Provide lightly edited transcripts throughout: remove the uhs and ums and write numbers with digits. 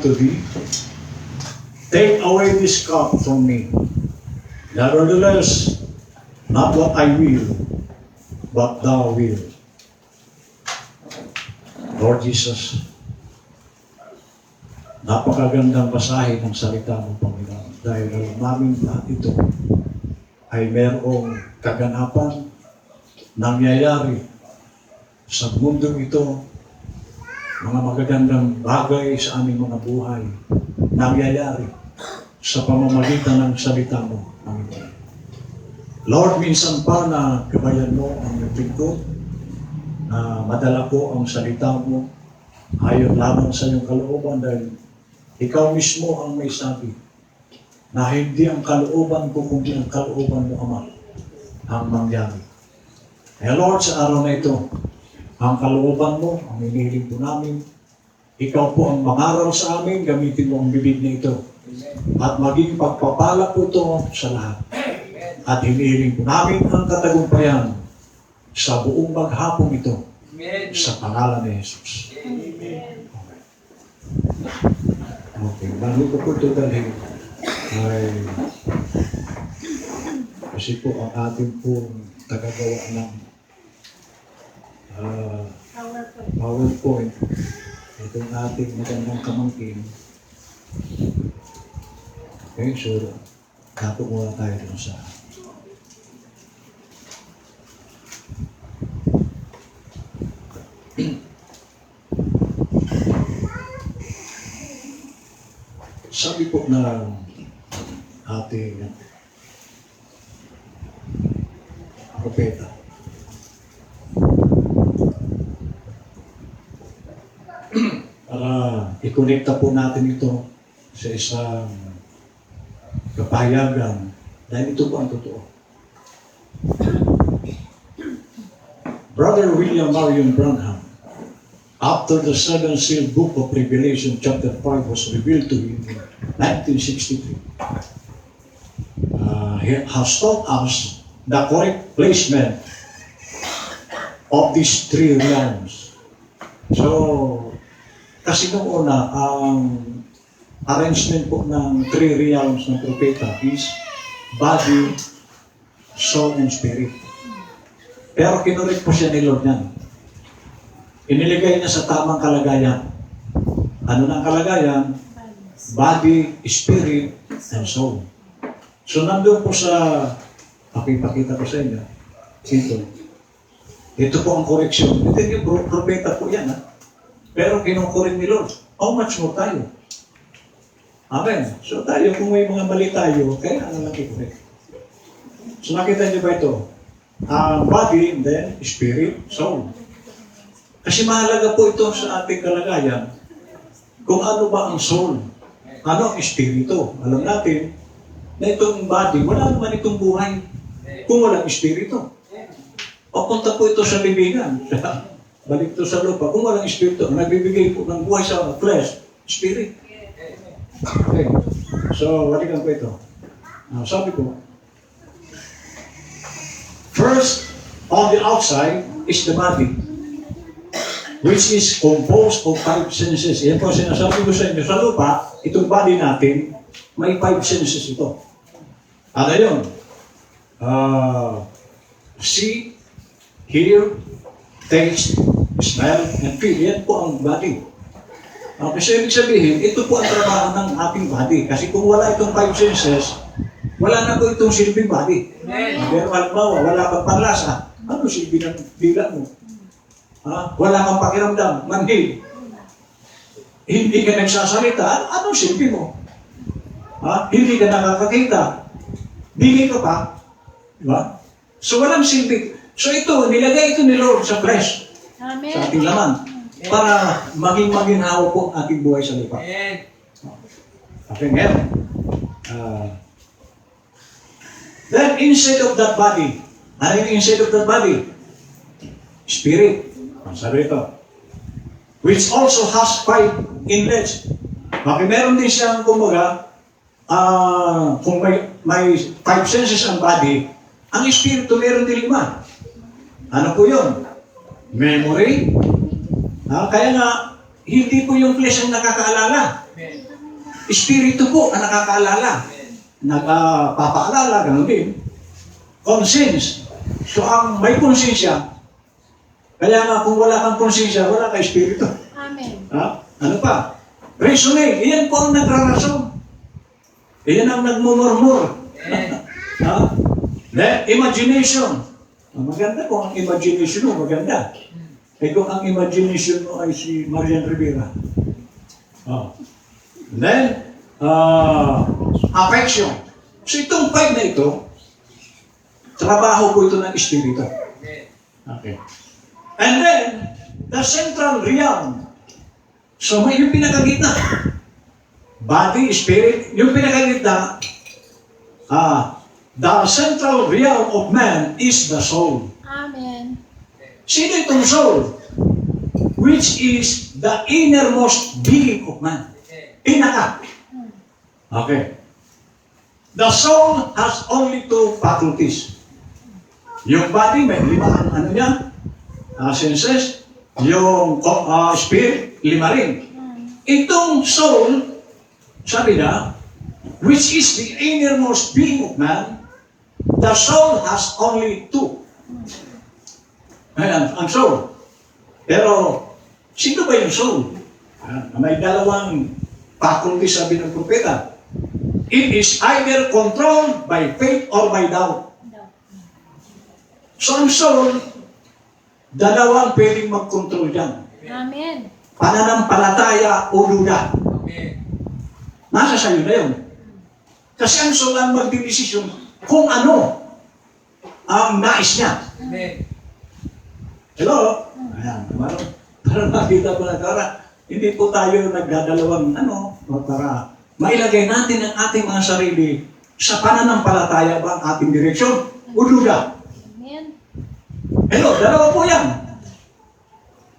to thee, take away this cup from me. Nevertheless, not what I will, but thou will. Lord Jesus, napakagandang basahin ng salita mo, Panginoon. Dahil alam namin lahat ito ay merong kaganapan, nangyayari sa mundong ito, mga magagandang bagay sa aming mga buhay, nangyayari sa pamamagitan ng salita mo, Panginoon. Lord, minsan pa na gabayan mo ang naglingkod, na madala ko ang salita mo ayon lamang sa iyong kalooban dahil ikaw mismo ang may sabi na hindi ang kalooban ko kundi ang kalooban mo, Ama, ang mangyari. Kaya Lord, sa araw na ito, ang kalooban mo, ang hinihiling po namin, ikaw po ang mangaral sa amin, gamitin mo ang bibig na ito. At maging pagpapala po ito sa lahat. At hinihiling po namin ang katagumpayan sa buong maghapon ito. Sa pangalan ni Jesus. Amen. Okay, bago ko po ito dalhin, ay kasi po ang ating pong tagagawa ng PowerPoint. Itong ating magandang kamangkin. Okay, so dapat muna tayo dun sa sabi po na ating propeta. Para ikonekta po natin ito sa isang kapahayagan dahil ito po ang totoo. Brother William Marion Branham, after the seventh sealed book of Revelation chapter 5 was revealed to him in 1963, he has taught us the correct placement of these three realms. So, kasi nung una, ang arrangement po ng three realms ng propeta is body, soul, and spirit. Pero kinurik po siya ni Lord yan. Iniligay niya sa tamang kalagayan. Ano ng kalagayan? Body, spirit, and soul. So nandun po sa, pakipakita ko sa inyo, ito po ang koreksyon. Ito yung propeta po yan, ha? Pero kinukurin ni Lord. How much more tayo? Amen. So tayo, kung may mga mali tayo, kaya lang i-correct. So nakita niyo ba ito? Body, then spirit, soul. Kasi mahalaga po ito sa ating kalagayan kung ano ba ang soul, ano ang espiritu. Alam natin na itong body, wala naman itong buhay kung walang espiritu. Papunta po ito sa bibigan, balik ito sa lupa. Kung walang espiritu, nagbibigay po ng buhay sa flesh, spirit. Okay. So, balikan po ito. Sabi ko, first, on the outside is the body, which is composed of five senses. Yan po sinasabi ko sa inyo. Sa lupa, itong body natin, may five senses ito. Ano yun? See, hear, taste, smell, and feel. Yan po ang body. Kasi ibig sabihin, ito po ang trabaho ng ating body. Kasi kung wala itong five senses, wala na po itong silbing body. Pero halimbawa, wala kang panlasa, ano silbi ng dila mo? Wala kang pakiramdam, manhid. Hindi ka nagsasalita, anong silbi mo? Hindi ka nakakakita. Bili ka pa. Diba? So walang silbi. So ito, nilagay ito ni Lord sa flesh. Amen. Sa ating laman. Para maging maginhawa po ang ating buhay sa lupa. Okay, ngayon. Then inside of that body, ano yung inside of that body? Spirit. Sabi ito, which also has five inlets. Okay, meron din siyang, kumbaga, kung may five senses ang body, ang espiritu meron din 5. Ano po yun? Memory. Kaya nga, hindi po yung flesh ang nakakaalala. Espiritu po ang nakakaalala. Nagpapaalala, gano'n din. Conscience. So ang may konsensya, kaya nga kung wala kang konsensya, wala ka espiritu. Amen. Ha? Ano pa? Reasoning. Iyan po ang nagrarason. Iyan ang nagmumurmur. Ha? Imagination. Maganda kung ang imagination mo, maganda. Kung ang imagination mo ay si Marian Rivera. Then, affection. So itong 5 na ito, trabaho po ito ng espiritu. Okay. And then, the central realm. So may yung pinakagitna. Body, spirit, yung pinakagitna, the central realm of man is the soul. Amen. Sino itong soul? Which is the innermost being of man. Pinaka. Okay. The soul has only 2 faculties. Yung body, may 5 ano yan? Senses. Yung spirit, 5 rin. Itong soul, sabi na, which is the innermost being of man, the soul has only 2. Ayan, ang soul. Pero, sino ba yung soul? May 2 faculty sabi ng propeta. It is either controlled by faith or by doubt. So ang soul, 2 pwedeng mag-control dyan. Amen. Pananampalataya o duda. Nasa sayo na yun. Kasi ang soul ang magdidesisyon kung ano ang nais niya. Hello? Ayan, para makita po na hindi po tayo nagdadalawang para mailagay natin ang ating mga sarili sa pananampalataya ba ang ating direksyon o duda. Amen. Hello, 2 po yan.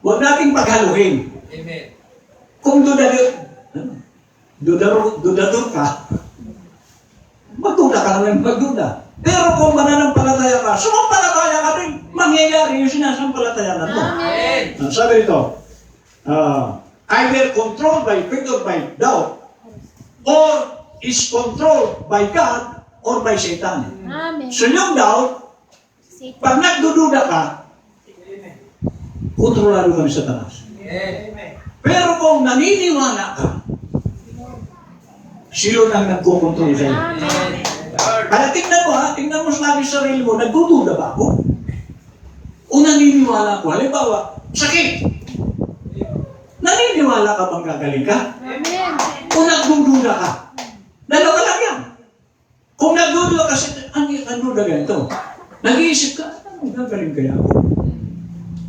Huwag nating paghaluhin. Amen. Kung dudador ka, magduda ka naman magduda. Pero kung mananampalataya ka, sumampalataya ka rin, mangyayari yung sinasampalataya na ito. Amen. Sabi ito, either controlled by faith or by doubt, or is controlled by God or by Satan. Amen. So yung doubt, Satan. pag nagdududa ka, kontrolado ka ni Satanas. Pero kung naniniwala ka, sino nang nagkukontrol sa'yo? Amen. Kaya tingnan mo sa sarili mo, nagdududa ba ako? O naniniwala ko? Halimbawa, sakit. Naniniwala ka bang gagaling ka? Amen. O nagdududa ka? 2 lang yan. Kung nagdududa ka, ang duda ganito. Nag-iisip ka, gagaling kaya ako?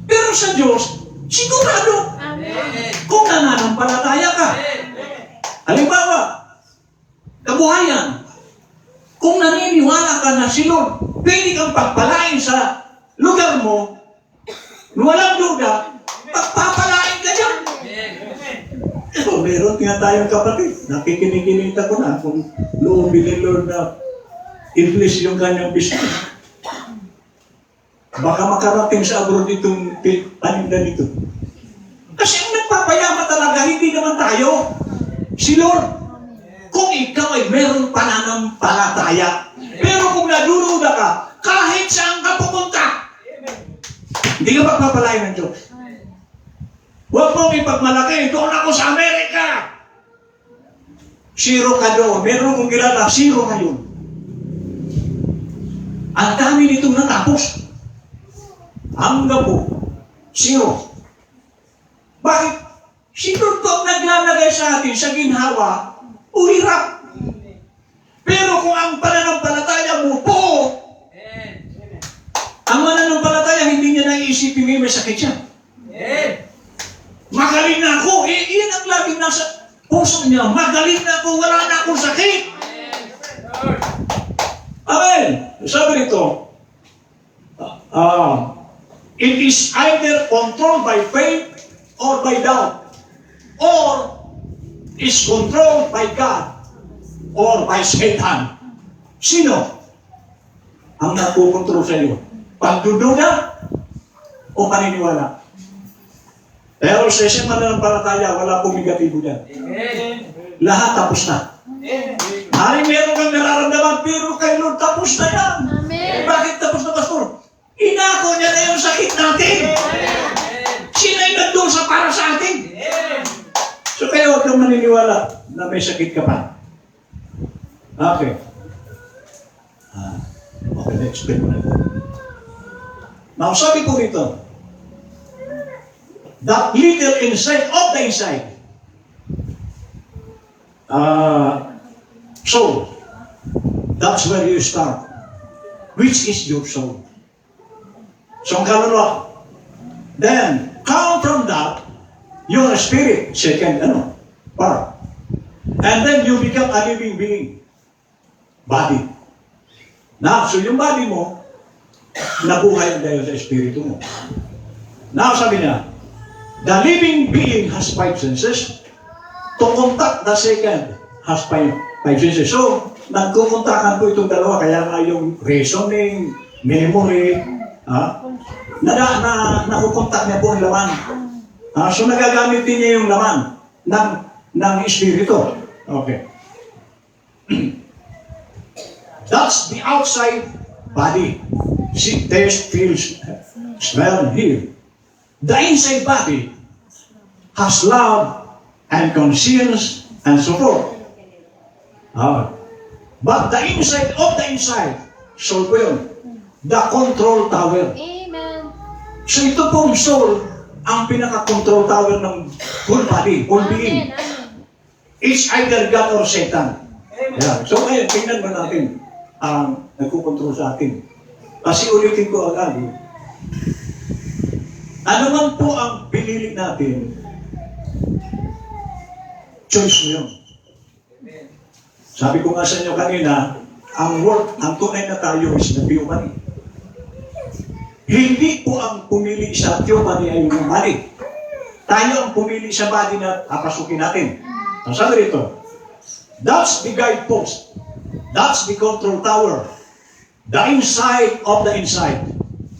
Pero sa Diyos, sigurado. Amen. Kung nananampalataya ka. Halimbawa, kabuhayan. Kung naniniwala ka na si Lord, pwede kang pagpalain sa lugar mo, walang duda, pagpapalain ka dyan. So, meron nga tayong kapatid, nakikinig-kinita ko na kung loobin ni Lord na i-bless yung kanyang business. Baka makarating sa abroad itong paninda nito. Kasi ang nagpapayama talaga, hindi naman tayo. Si Lord. Kung ikaw ay meron pananampalataya. Pero kung nadududa ka, kahit saan ka pupunta, hindi ka magpapalain ng Diyos. Huwag mong ipagmalaki, doon ako sa Amerika. 0 ka doon. Meron kong kilala, 0 ngayon. Ang dami nitong natapos. Hanggang po, 0. Bakit? Si Lord po ang naglalagay sa atin sa ginhawa o hirap. Pero kung ang pananampalataya mo po, ang mananampalataya hindi niya naiisipin may sakit siya. Magaling na ako. Iyan ang laging nasa puso niya. Magaling na ako. Wala na akong sakit. Amen. Sabi nito, it is either controlled by faith or by doubt, or is controlled by God or by Satan. Sino ang nagkukontrol sa iyo? Pagdududa o paniniwala? Pero sa isang mananampalataya, wala pong negatibo dyan. Lahat tapos na. Hari meron kang nararamdaman, pero kay Lord tapos na yan. Amen. Bakit tapos na, Pastor? Inako niya na yung sakit natin. Sina'y nagdusa para sa atin. So kaya huwag kang maniniwala na may sakit ka pa. Okay. Okay, na-explain ko na ito. Now, sabi ko rito, that little inside of the inside, soul, that's where you start. Which is your soul. So, ang kaluluwa. Then, come from that, your spirit, second, part. And then you become a living being. Body. Now, so yung body mo, nabuhay dahil sa espiritu mo. Now, sabi niya, the living being has five senses. To contact the second has five senses. So, nagkukontakan po itong dalawa, kaya nga yung reasoning, memory, nakukontak niya po ang laman. So, nagagamit din niya yung laman ng espiritu. Okay. That's the outside body. See, taste, feel, smell, hear. The inside body has love and conscience and so forth. But the inside of the inside, soul po yun, the control tower. Amen. So ito pong soul, ang pinaka-control tower ng whole body, whole being. Amen. It's either God or Satan. Yeah. So ngayon, tingnan ba natin ang nagkukontrol sa atin. Kasi ulitin ko agad. Ano man po ang pinili natin, choice mo yun. Sabi ko nga sa inyo kanina, ang tunay na tayo is the pure money. Hindi po ang pumili sa pure money ay yung money. Tayo ang pumili sa body na papasukin natin. Ang sabi rito, that's the guidepost. That's the control tower. The inside of the inside.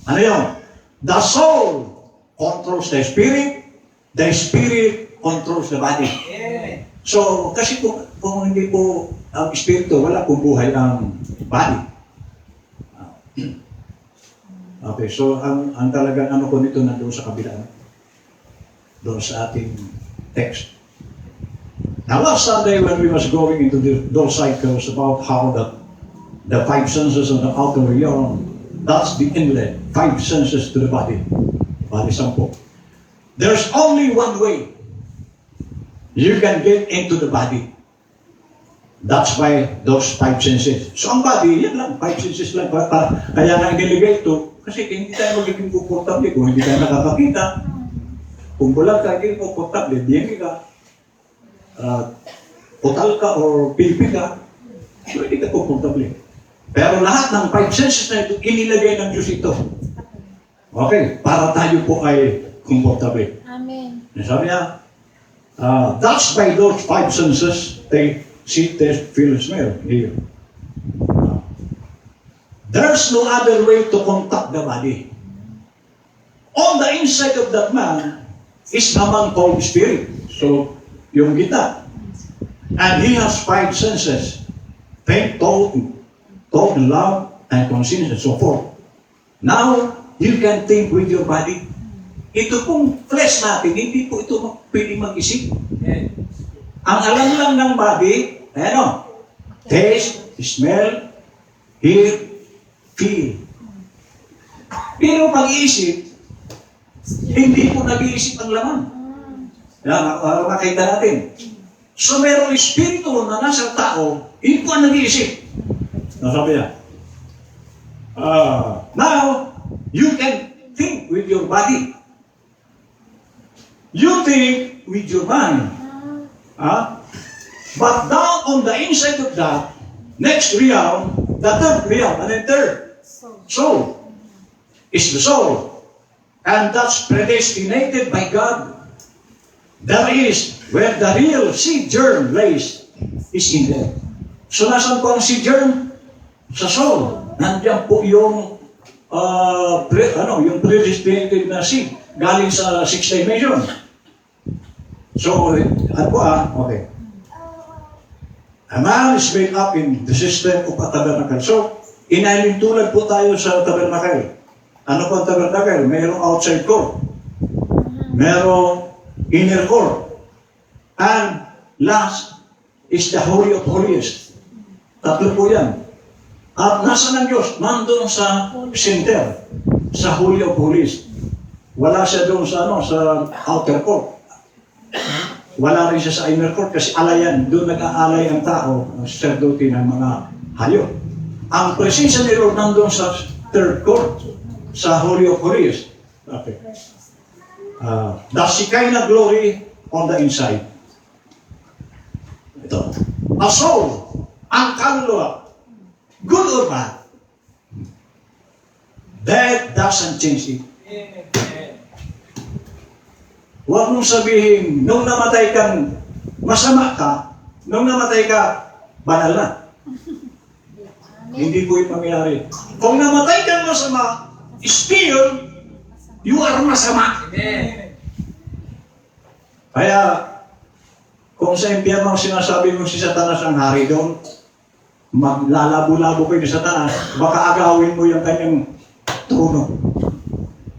Ano yun? The soul controls the spirit controls the body. So, kasi kung hindi po ang espiritu, wala pong buhay ang body. Okay, so ang talagang ano ko nito nandun sa kabila. Doon sa ating text. Now, last Sunday when we was going into those cycles about how the five senses of the outer realm, that's the inlet, five senses to the body. Body sampo. There's only one way you can get into the body. That's why those five senses. So ang body, yan lang, five senses lang. Kaya nga i-delegate to, kasi hindi tayo magiging komportable kung hindi tayo nakakakita. Kung bulag ka, hindi komportable, biyeng ka. Total ka or pilpi ka, so hindi ka komportable. Pero lahat ng five senses na ito, inilagay ng Diyos ito. Okay, para tayo po ay komportable. Amen. Sabi niya, that's by those five senses, they see, taste, feel, smell, hear. There's no other way to contact the body. On the inside of that man is naman called spirit. So, yung kita. And he has five senses. Faith, thought, love, and conscience, and so forth. Now, you can think with your body. Ito pong flesh natin, hindi po ito pwede mag-isip. Ang alam lang ng body, taste, smell, hear, feel. Pero pag-iisip, hindi po nag-iisip ang laman. Yan, makita natin. So, merong espiritu na nasa tao, hindi po ang nag-iisip. Sabi niya, now, you can think with your body. You think with your mind. But down on the inside of that, next realm, the third realm, and then third, soul, is the soul. And that's predestinated by God. That is where the real seed germ lays, is in there. So nasan po ang seed germ? Sa soul. Nandiyan po yung yung predestinated na seed galing sa sixth dimension. So, okay. A man is made up in the system of a tabernacle. So, inalintulad po tayo sa tabernacle. Ano po ang tabernacle? Mayroong outside court. Mayroong inner court. And last is the Holy of Holies. Tatlo po yan. At nasa ng Diyos? Nandun sa center, sa Holy of Holies. Wala siya doon sa, sa outer court. Wala rin siya sa inner court kasi alayan. Doon nag-aalay ang tao, ang sacerdote ng mga hayop. Ang presensya ni Lord nandun sa third court, sa Holy of Holies. Okay. The Shekinah glory on the inside. Ito. A soul, ang kaluluwa, good or bad, that doesn't change it. Huwag mong sabihin, nung namatay kang masama ka, nung namatay ka, banal na. Hindi po yung mangyayari. Kung namatay kang masama, still, you are masama. Kaya, kung sa impyerno sinasabi mo si Satanas ang hari doon, maglalabo-labo kayo ni Satanas, baka agawin mo yung kanyang trono.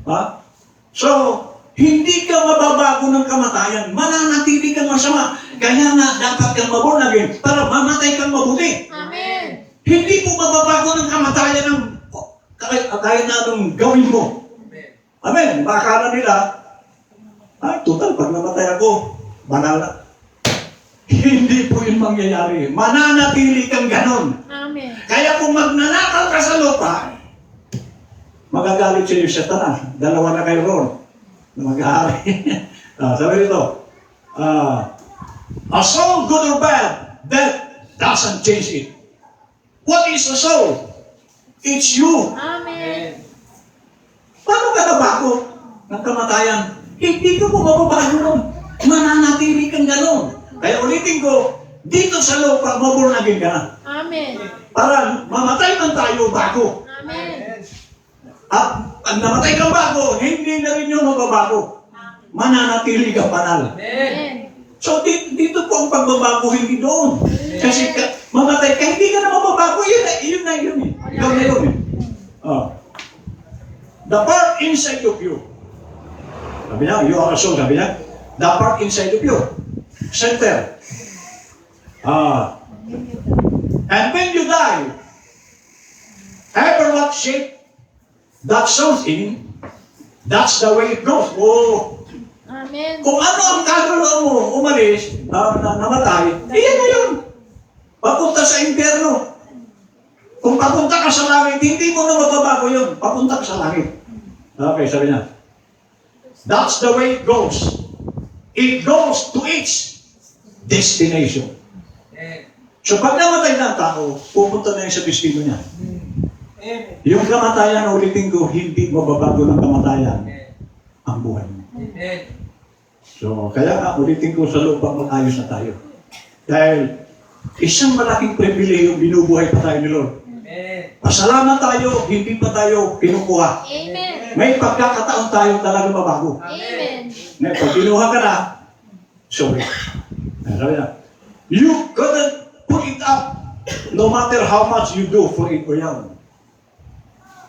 Ha? So, hindi ka mababago ng kamatayan. Mananatili kang masama. Kaya nga, dapat kang maborn again para mamatay kang mabuti. Amen. Hindi mo mababago ng kamatayan ng kahit na anong gawin mo. Amen. Baka na nila, ay, total, pag namatay ako, banal na. Hindi po yun mangyayari. Mananatili kang ganon. Amen. Kaya kung magnanakaw ka sa lupa, magagalit sa iyo Satanas. Dalawa na kayo roon na mag-aari. Sabi nito, a soul, good or bad, that doesn't change it. What is a soul? It's you. Amen. Paano ka nabago ng kamatayan? Hindi ka po mababago nun. Mananatili kang ganon. Kaya ulitin ko, dito sa lupa, maborn again ka na. Amen. Para mamatay man tayo bago. Amen. At pag namatay kang bago, hindi na rin yung mababago. Mananatili kang banal. Amen. So dito po ang pagbabago, hindi doon. Kasi mamatay ka, hindi ka na mababago. Yun na. Ikaw na yun. The part inside of you. Sabi niya, you are a soul. Sabi niya, the part inside of you. Center. And when you die, ever what shape that soul's in, that's the way it goes. Oh, Amen. kung ano ang kaluluwa mo, umalis, namatay, iyan na yun. Papunta sa impyerno. Kung papunta ka sa langit, hindi mo na mababago yun. Papunta ka sa langit. Okay, sabi niya. That's the way it goes. It goes to its destination. So pag namatay na ang tao, pupunta na yun sa destino niya. Yung kamatayan, ulitin ko, hindi mababago ng kamatayan ang buhay mo. So, kaya nga, ulitin ko sa lupa, mag-ayos na tayo. Dahil, isang malaking pribileyo, binubuhay pa tayo ni Lord. Pasalamat tayo, hindi pa tayo kinukuha. Amen. May pagkakataon tayo talaga mabago. Amen. Ngayon, pag kinuha ka na, sorry. Sabi na, you couldn't put it up no matter how much you do for it or yan.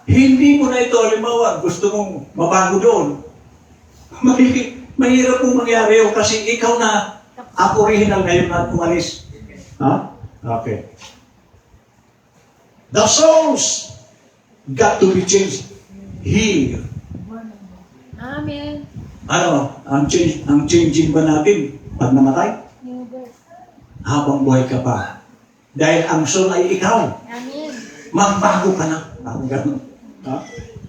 Hindi mo na ito, halimbawa, gusto mong mabago doon. Mahirap pong mangyari yun kasi ikaw na ang original ngayon na umalis. Ha? Okay. The souls got to be changed here. Amen. Ano? Ang changing ba natin pag namatay? New birth. Habang buhay ka pa. Dahil ang soul ay ikaw. Amen. Magbago ka na. Parang gano'n. Ha?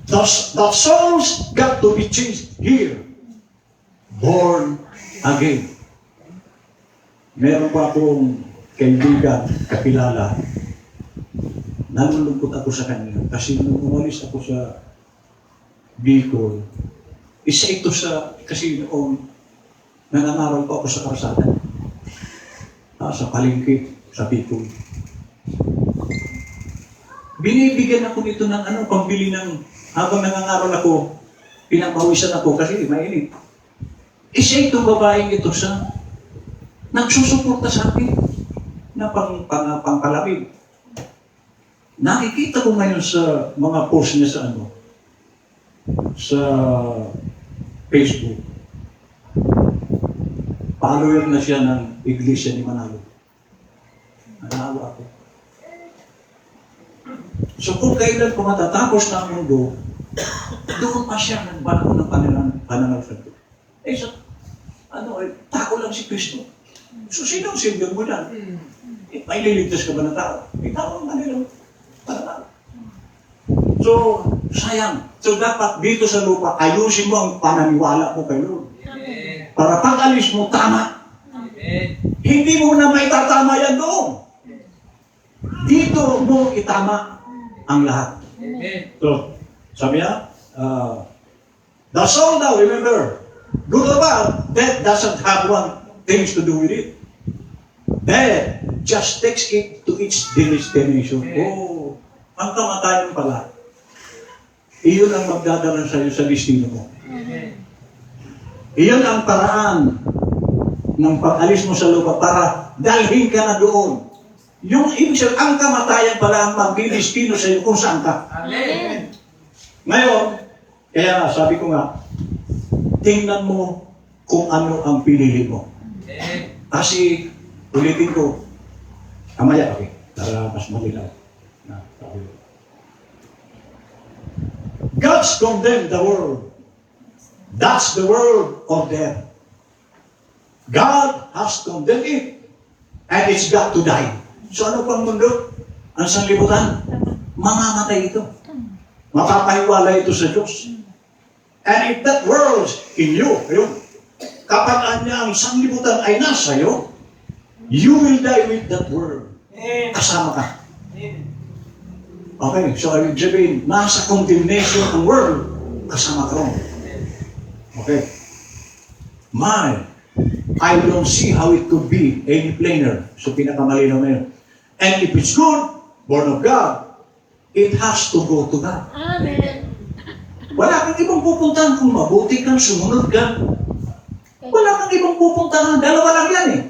The souls got to be changed here. Born again. Meron pa akong kaibigan, kakilala. Nalulungkot ako sa kanya. Kasi nung umalis ako sa Bicol, isa ito sa, kasi noon, nangangaral pa ako sa karsada. Sa palengke, sa Bicol. Binibigyan ako nito ng pambili ng, habang nangangaral ako, pinapawisan ako kasi mainit. Isa itong babaeng ito sa nagsusuporta sa akin na pangkalabig. Nakikita ko ngayon sa mga post niya sa Facebook. Follower na siya ng Iglesia ni Manalo. Nanawa ako. So kung kailan po matatapos na ang mundo, doon pa siya nagbago ng pananalagsagot. Tao lang si Kristo. So sino ang Savior mo dyan? May liligtas ka ba ng tao? Tao ang kanilang pananal. So, sayang. So dapat dito sa lupa, ayusin mo ang pananiwala mo kay Lord. Para pag-alis mo, tama. Hindi mo na may tatama yan doon. Dito mo itama ang lahat. So, sabi niya, the soul now, remember, good or bad, death doesn't have one things to do with it. Death just takes it to its destination. Oh, ang kamatayan pala. Iyon ang magdadala sa iyo sa destino mo. Iyon ang paraan ng pag-alis mo sa lupa para dalhin ka na doon. Yung ibig sabihin, ang kamatayan pala ang magdidestino sa iyo kung saan ka. Amen. Ngayon, kaya sabi ko nga, tingnan mo kung ano ang pinili mo. Kasi, ulitin ko, kamaya, okay, para mas malilaw. God's condemned the world. That's the world of death. God has condemned it. And it's got to die. So ano pang mundo? Ang sanlibutan? Mamamatay ito. Mapapahiwala ito sa Diyos. And if that world in you, kapag ang sanlibutan ay nasa iyo, you will die with that world. Kasama ka. Okay, so I will sabihin, nasa condemnation ang world, kasama ka ron. Okay. I don't see how it could be any plainer. So pinakamalinaw na yun. And if it's good, born of God, it has to go to God. Amen. Wala kang ibang pupuntahan kung mabuti kang sumunod ka. Wala kang ibang pupuntahan. Dalawa lang yan eh.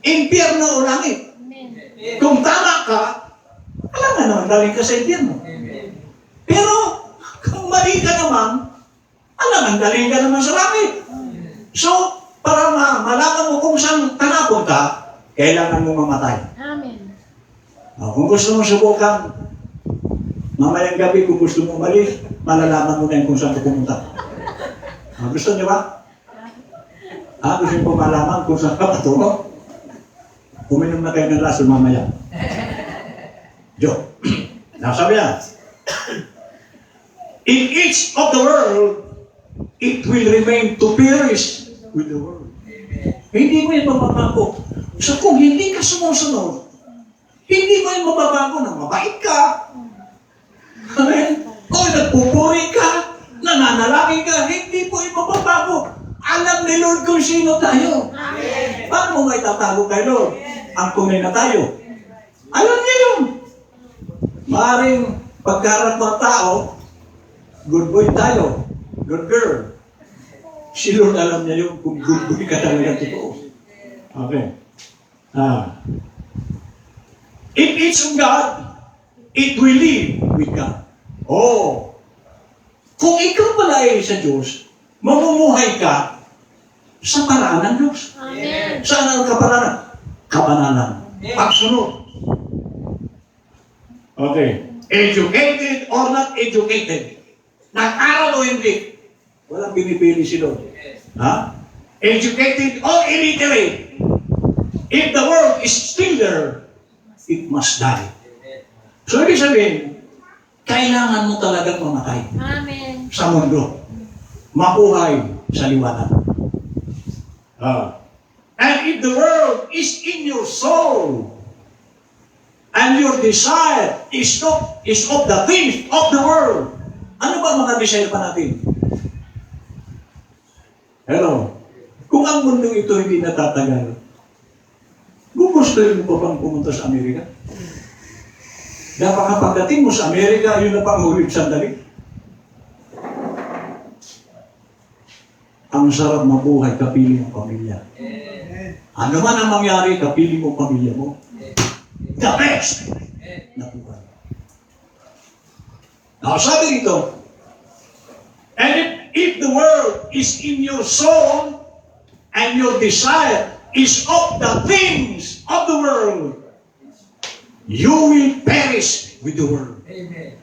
Impyerno o langit. Amen. Kung tama ka, alam nga naman, galing ka sa impyerno. Pero, kung mali ka naman, alam nga, galing ka naman sa langit. So, para malaman mo kung saan ka napunta, kailangan mo mamatay. Amen. Kung gusto mo subukan, mamayang gabi kung gusto mo umalis, malalaman mo na kung saan ka pumunta. Gusto niyo ba? Gusto niyo po malaman kung saan ka patungo? Uminom na kayo ng laso mamaya. Diyo. Now, sabi niya, in each of the world, it will remain to perish with the world. Hindi mo yung mababago. So kung hindi ka sumusunod, hindi mo yung mababago na mabait ka. Amen? O nagpupuri ka, nananalangin ka, hindi po yung mababago. Alam ni Lord kung sino tayo. Amen. Paano mo may tatago kay Lord? Ang tunay na tayo. Alam niya yun. Maaaring pagkarap ng tao, good boy tayo, good girl. Si Lord alam niya yun kung good boy ka talaga totoo. Okay. If it's from God, it will live with God. Oh. Kung ikaw pala ay sa Diyos, mamumuhay ka sa paraan ng Diyos. Amen. Saan ang kapananan? Kapananan. Pagsunod. Okay. Educated or not educated. Nag-aral o hindi. Walang pinipili si Lord. Educated or illiterate. If the world is still there, it must die. So, ibig sabihin, kailangan mo talagang mamatay Amen. sa mundo. Mabuhay sa liwanag. And if the world is in your soul, and your desire is of the things of the world, ano ba mga desire pa natin? Hello? Kung ang mundo ito hindi natatagal, gugustuhin mo pa bang pumunta sa Amerika? Dapat pagdating mo sa Amerika, yun na pang huling sandali. Ang sarap mabuhay, kapili mo pamilya. Ano man ang mangyari, kapili mo pamilya mo. The best na buhay. Now, sabi dito, and if the world is in your soul, and your desire is of the things of the world, you will perish with the world. Amen.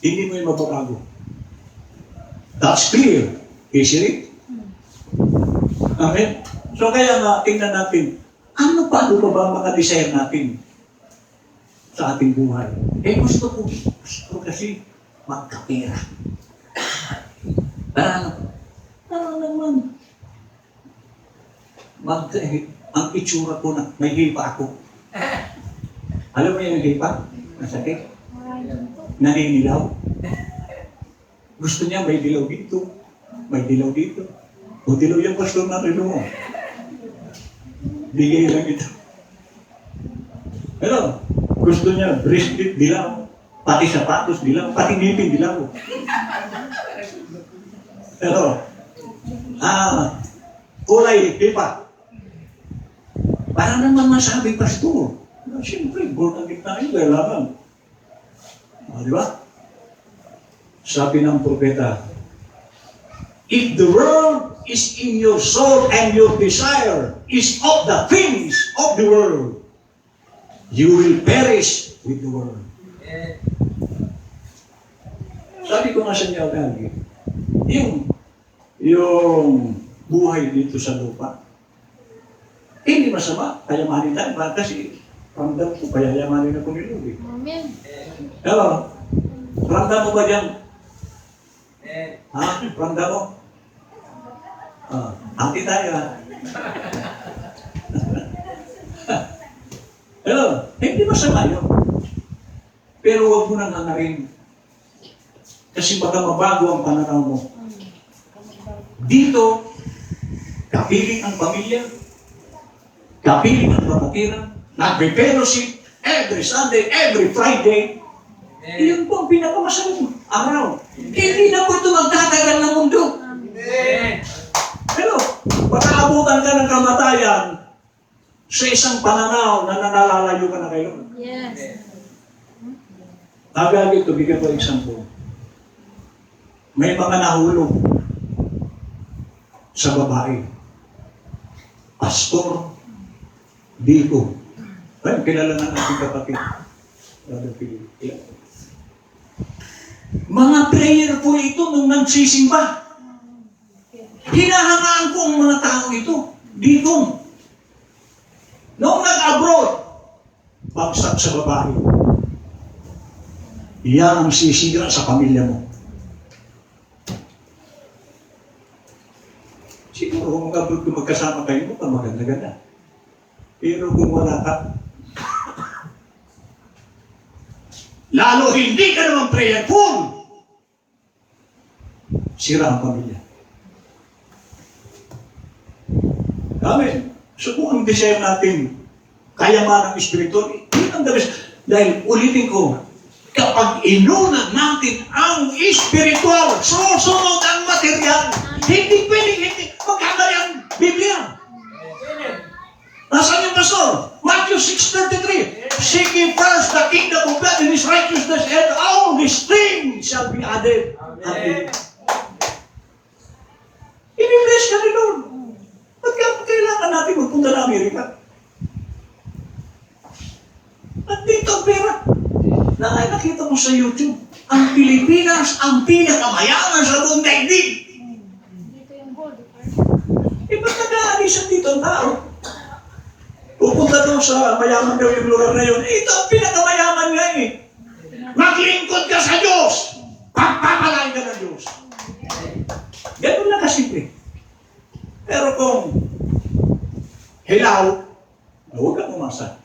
Hindi mo yung mababago. That's clear. Isn't it? Amen? So kaya nga, tingnan natin, ano pa ba mga desire natin sa ating buhay? Gusto kasi magkapera. Ano naman? Ang itsura ko na, may hipa ako. Alam mo yung hipa? Masakit? Naninilaw. Gusto niya may dilaw dito, may dilaw dito. O dilaw yung pastor na rin mo. Bigay lang ito. Pero, gusto niya bracelet dilaw, pati sapatos dilaw, pati ngipin dilaw. Pero, kulay hipa. Para naman masabi, pastor, siyempre, born again tayo, kailangan. Di ba? Sabi ng propeta, if the world is in your soul and your desire is of the things of the world, you will perish with the world. Sabi ko nga sa inyo, lagi, yung buhay dito sa lupa, hindi masama, kayamanin tayo, kasi ramdam ko, payayamanin ako ni Lord. Amen. Pero, ramdam mo ba dyan? Ha? Ramdam mo? Hati tayo, ha? Pero, hindi masama yun. Pero huwag mo nang hangarin. Kasi baka mabago ang pananaw mo. Dito, kapiling ang pamilya, kapiling ang kapatiran, nagbe-fellowship every Sunday, every Friday. Iyon po ang pinakamasarap araw. Hindi na po ito magtatagal ng mundo. Pero, baka abutan ka ng kamatayan sa isang pananaw na nanalalayo ka na kayo. Yes. Agad ito, bigyan ko example. May mga nahulog sa babae. Pastor Biko. Ay, kilala ng ating kapatid. Mga prayer po ito nung nagsisimba. Hinahangaan ko ang mga tao ito. Dito. Noong nag-abroad, bagsak sa babae. Yan ang sisira sa pamilya mo. Siguro kung mag-abroad kung magkasama kayo mo, maganda-ganda. Pero kung wala ka, lalo hindi ka naman prayerful, sira ang pamilya. Amen. So kung ang desire natin, kayaman ng espiritual, yun ang the best. Dahil ulitin ko, kapag inunad natin ang espiritual, susunod ang material. Hindi pwedeng hindi magkamali ang Biblia. Nasaan yung pastor? Matthew 6:33. Seek ye first the kingdom of God and His righteousness, and all these things shall be added. Amen. I-bless ka ni Lord. Ba't kailangan natin magpunta na Amerika? At dito ang pera. Nakita mo sa YouTube, ang Pilipinas ang pinakamayaman sa buong daigdig. Dito yung gold. Ba't nag-aalisan dito ang tao? Pupunta daw sa mayaman daw yung lugar na yun. Ito ang pinakamayaman nga eh. Maglingkod ka sa Diyos. Pagpapalain ka ng Diyos. Ganun lang kasimple. Pero kung hilaw, huwag kang umasa.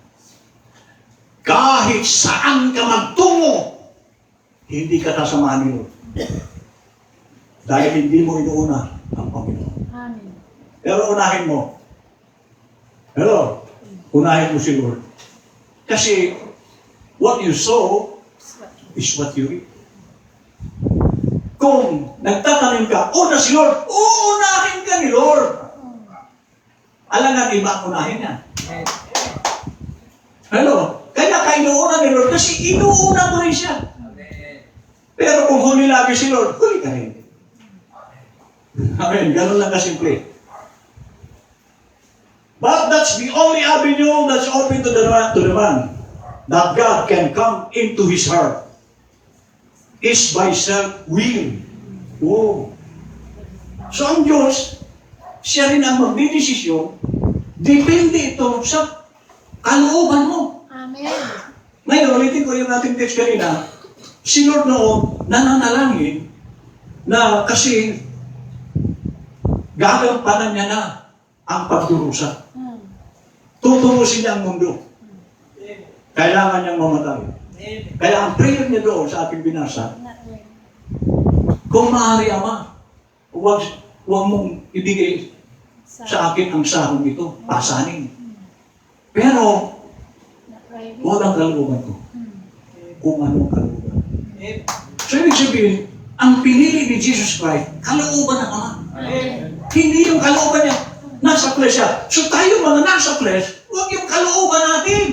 Kahit saan ka magtungo, hindi ka kasamahan ni Lord. Dahil hindi mo inuuna ang Panginoon. Amen. Pero unahin mo. Hello? Unahin mo si Lord. Kasi what you sow is what you reap. kung nagtatanim ka, una si Lord, uunahin ka ni Lord. Alam nga, iba unahin yan. Ano? Kaya ka inuuna ni Lord kasi inuuna mo rin siya. Pero kung huli lagi si Lord, huli ka rin. Amen. Ganun lang kasimple. But that's the only avenue that's open to the man that God can come into his heart is by self-will. Oh. So ang Diyos, siya rin ang magdidesisyon, depende ito sa kalooban mo. Amen. Ngayon, ulitin ko yung ating text kanina, si Lord noon nananalangin na kasi gagampanan niya na ang pagdurusa. Tuturusin niya ang mundo. Kailangan niyang mamatay. Kaya ang prayer niya doon sa ating binasa, kung maaari, Ama, huwag mong ibigay sa akin ang sahong ito, pasanin. Pero, huwag ang kalooban ko. Kung ano ang kalooban. So, ibig sabihin, ang pinili ni Jesus Christ, kalooban ng Ama. Hindi yung kalooban niya, nasa flesh siya. So, tayo mga nasa flesh, huwag yung kalooban natin.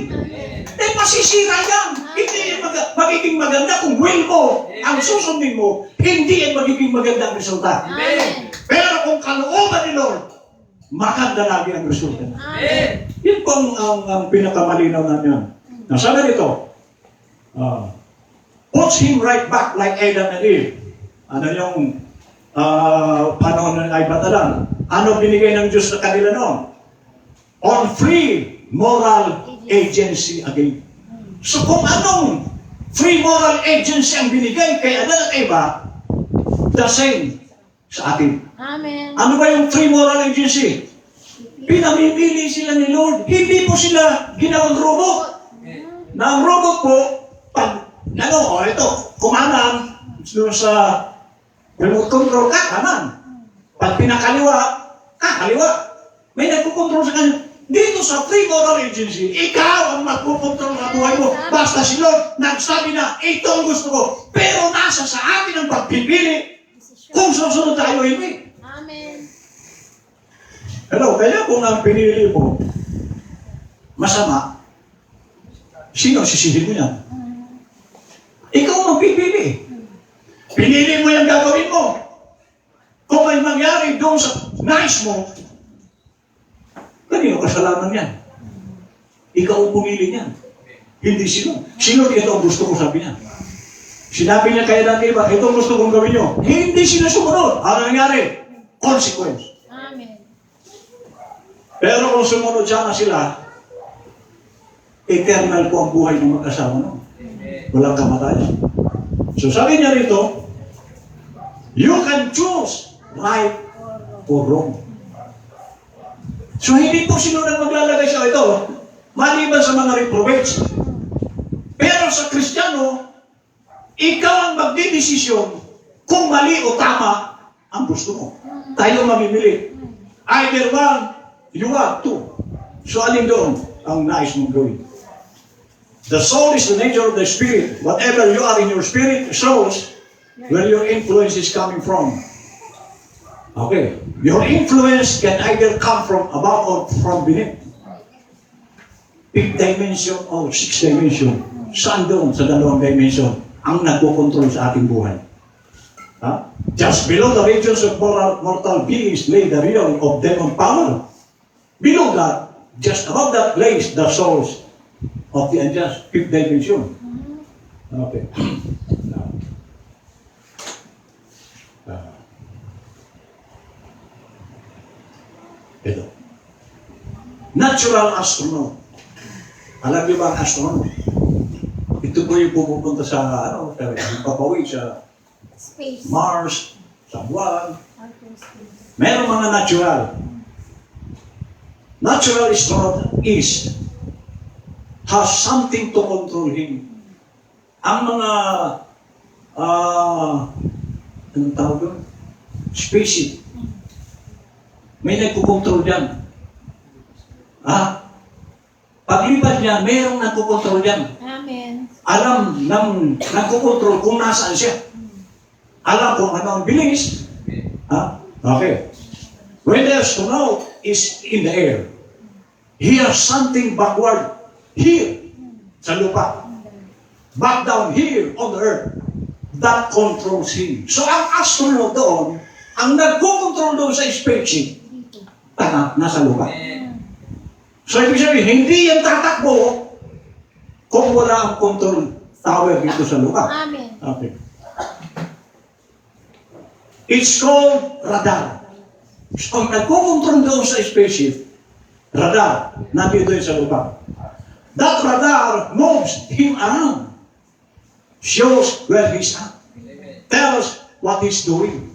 Eh, masisira yan. Hindi yan magiging maganda kung will mo, ang susundin mo, hindi yan magiging magandang resulta. Amen. Pero kung kalooban ni Lord, maganda lagi ang resulta. Amen. Yun po ang pinakamalinaw na yan. Nasabi dito, puts him right back like Adam and Eve. Ano yung panahon ng ay Batalan? Ano binigay ng Diyos sa kanila noon? On free moral agency again. So kung anong free moral agency ang binigay kay Adan at Eva, the same sa atin. Amen. Ano ba yung free moral agency? Pinamimili sila ni Lord. Hindi po sila ginawang robot. Na ang robot po, pag, ito, kumanan, sa remote control ka, kanan. Pag pinakaliwa, kaliwa. May nagkukontrol sa kanya. Dito sa free moral agency, ikaw ang magkukontrol sa buhay mo. Basta si Lord nagsabi na, ito ang gusto ko. Pero nasa sa atin ang pagpipili kung susunod tayo hindi. Amen. Hello, kaya kung ang pinili mo, masama, sino sisihin mo yan? Ikaw ang magpipili. Pinili mo yung gagawin mo. Kung may mangyari doon sa nais mo, kanino kasalanan yan? Ikaw ang pumili niyan. Hindi sino. Sino ito ang gusto ko, sabi niya. Sinabi niya kaya dati ba, ito ang gusto kong gawin niyo. Hindi sila sumunod. Ano nangyari? Consequence. Amen. Pero kung sumunod sana sila, eternal po ang buhay ng mag-asawa no? Walang kamatayan. So sabi niya rito, you can choose right or wrong. So hindi po sino nang maglalagay sa ito, maliban sa mga reprobates. Pero sa Kristiyano, ikaw ang magdidesisyon kung mali o tama ang gusto mo. Tayo mamimili. Either one, you want to. So alin doon ang nais mong gawin? The soul is the nature of the spirit. Whatever you are in your spirit shows where your influence is coming from. Okay. Your influence can either come from above or from beneath. Fifth dimension or sixth dimension. Saan doon sa dalawang dimension ang nagkocontrol sa ating buhay? Huh? Just below the regions of mortal beings lay the realm of demon power. Below that, just above that lays the souls of the unjust, fifth dimension. Okay. Ito. Natural astronaut. Alam niyo ba ang astronaut? Ito po yung pupunta sa, papawi sa Space. Mars, sa buwan. Outer space. Meron mga natural. Natural astronaut has something to control him. Ang mga anong tawag doon? Spaceship. May nagkukontrol dyan. Paglipad niya, mayroong nagkukontrol dyan. Amen. Alam ng nagkukontrol kung nasaan siya. Alam kung ano ang bilis. Ha? Okay. When the astronaut is in the air, he has something backward here sa lupa. Back down here on the earth. That controls him. So ang astronaut doon, ang nagko-control doon sa spaceship, nasa lupa. So ibig sabihin, hindi yan tatakbo kung wala ang control tower dito sa lupa. Amen. Okay. It's called radar. So ang nagko-control doon sa spaceship, radar, nandito yun sa lupa. That radar moves him around. Shows where he's at. Tells what he's doing.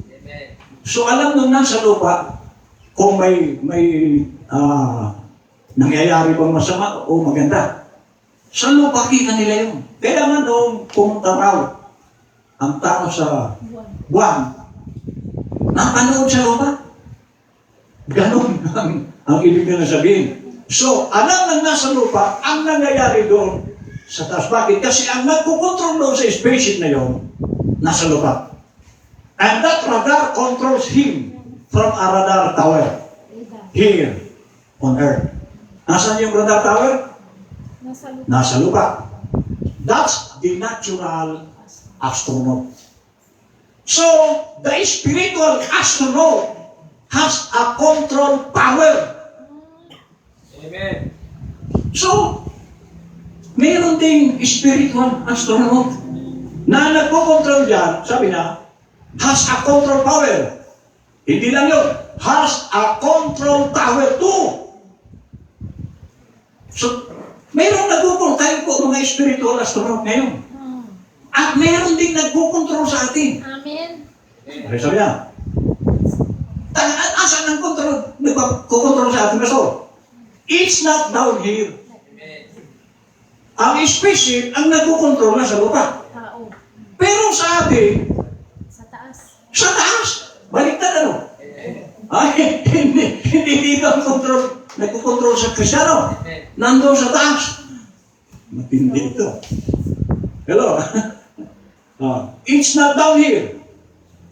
So alam nung nasa lupa kung may nangyayari bang masama o maganda. Sa lupa kita nila yun. Kaya nga noong pumunta raw ang tao sa buwan, napanood sa lupa. Ganon ang ibig na sabihin. So, alam ng nasa lupa ang nangyayari doon sa taas. Bakit? Kasi ang nagkukontrol doon sa spaceship na yun, nasa lupa. And that radar controls him from a radar tower here on Earth. Nasaan yung radar tower? Nasa lupa. Nasa lupa. That's the natural astronaut. So, the spiritual astronaut has a control power. Amen. So, mayroon ding spiritual astronaut na nagpo-control dyan, sabi na, has a control power. Hindi lang yun, has a control tower too. So, mayroon nagpo-control tayo po mga spiritual astronaut ngayon. At mayroon ding nagpo-control sa atin. Amen. Okay, sabi niya, asan ang control? Nagpo-control sa atin, Pastor? It's not down here. Ang spaceship ang nagko-control na sa lupa. Tao. Pero sa atin, Sa taas. sa taas, baliktad ano? Ay, hindi dito ang control, nagko-control sa Kristiyano. Nandun sa taas. Matindi ito. Hello? It's not down here.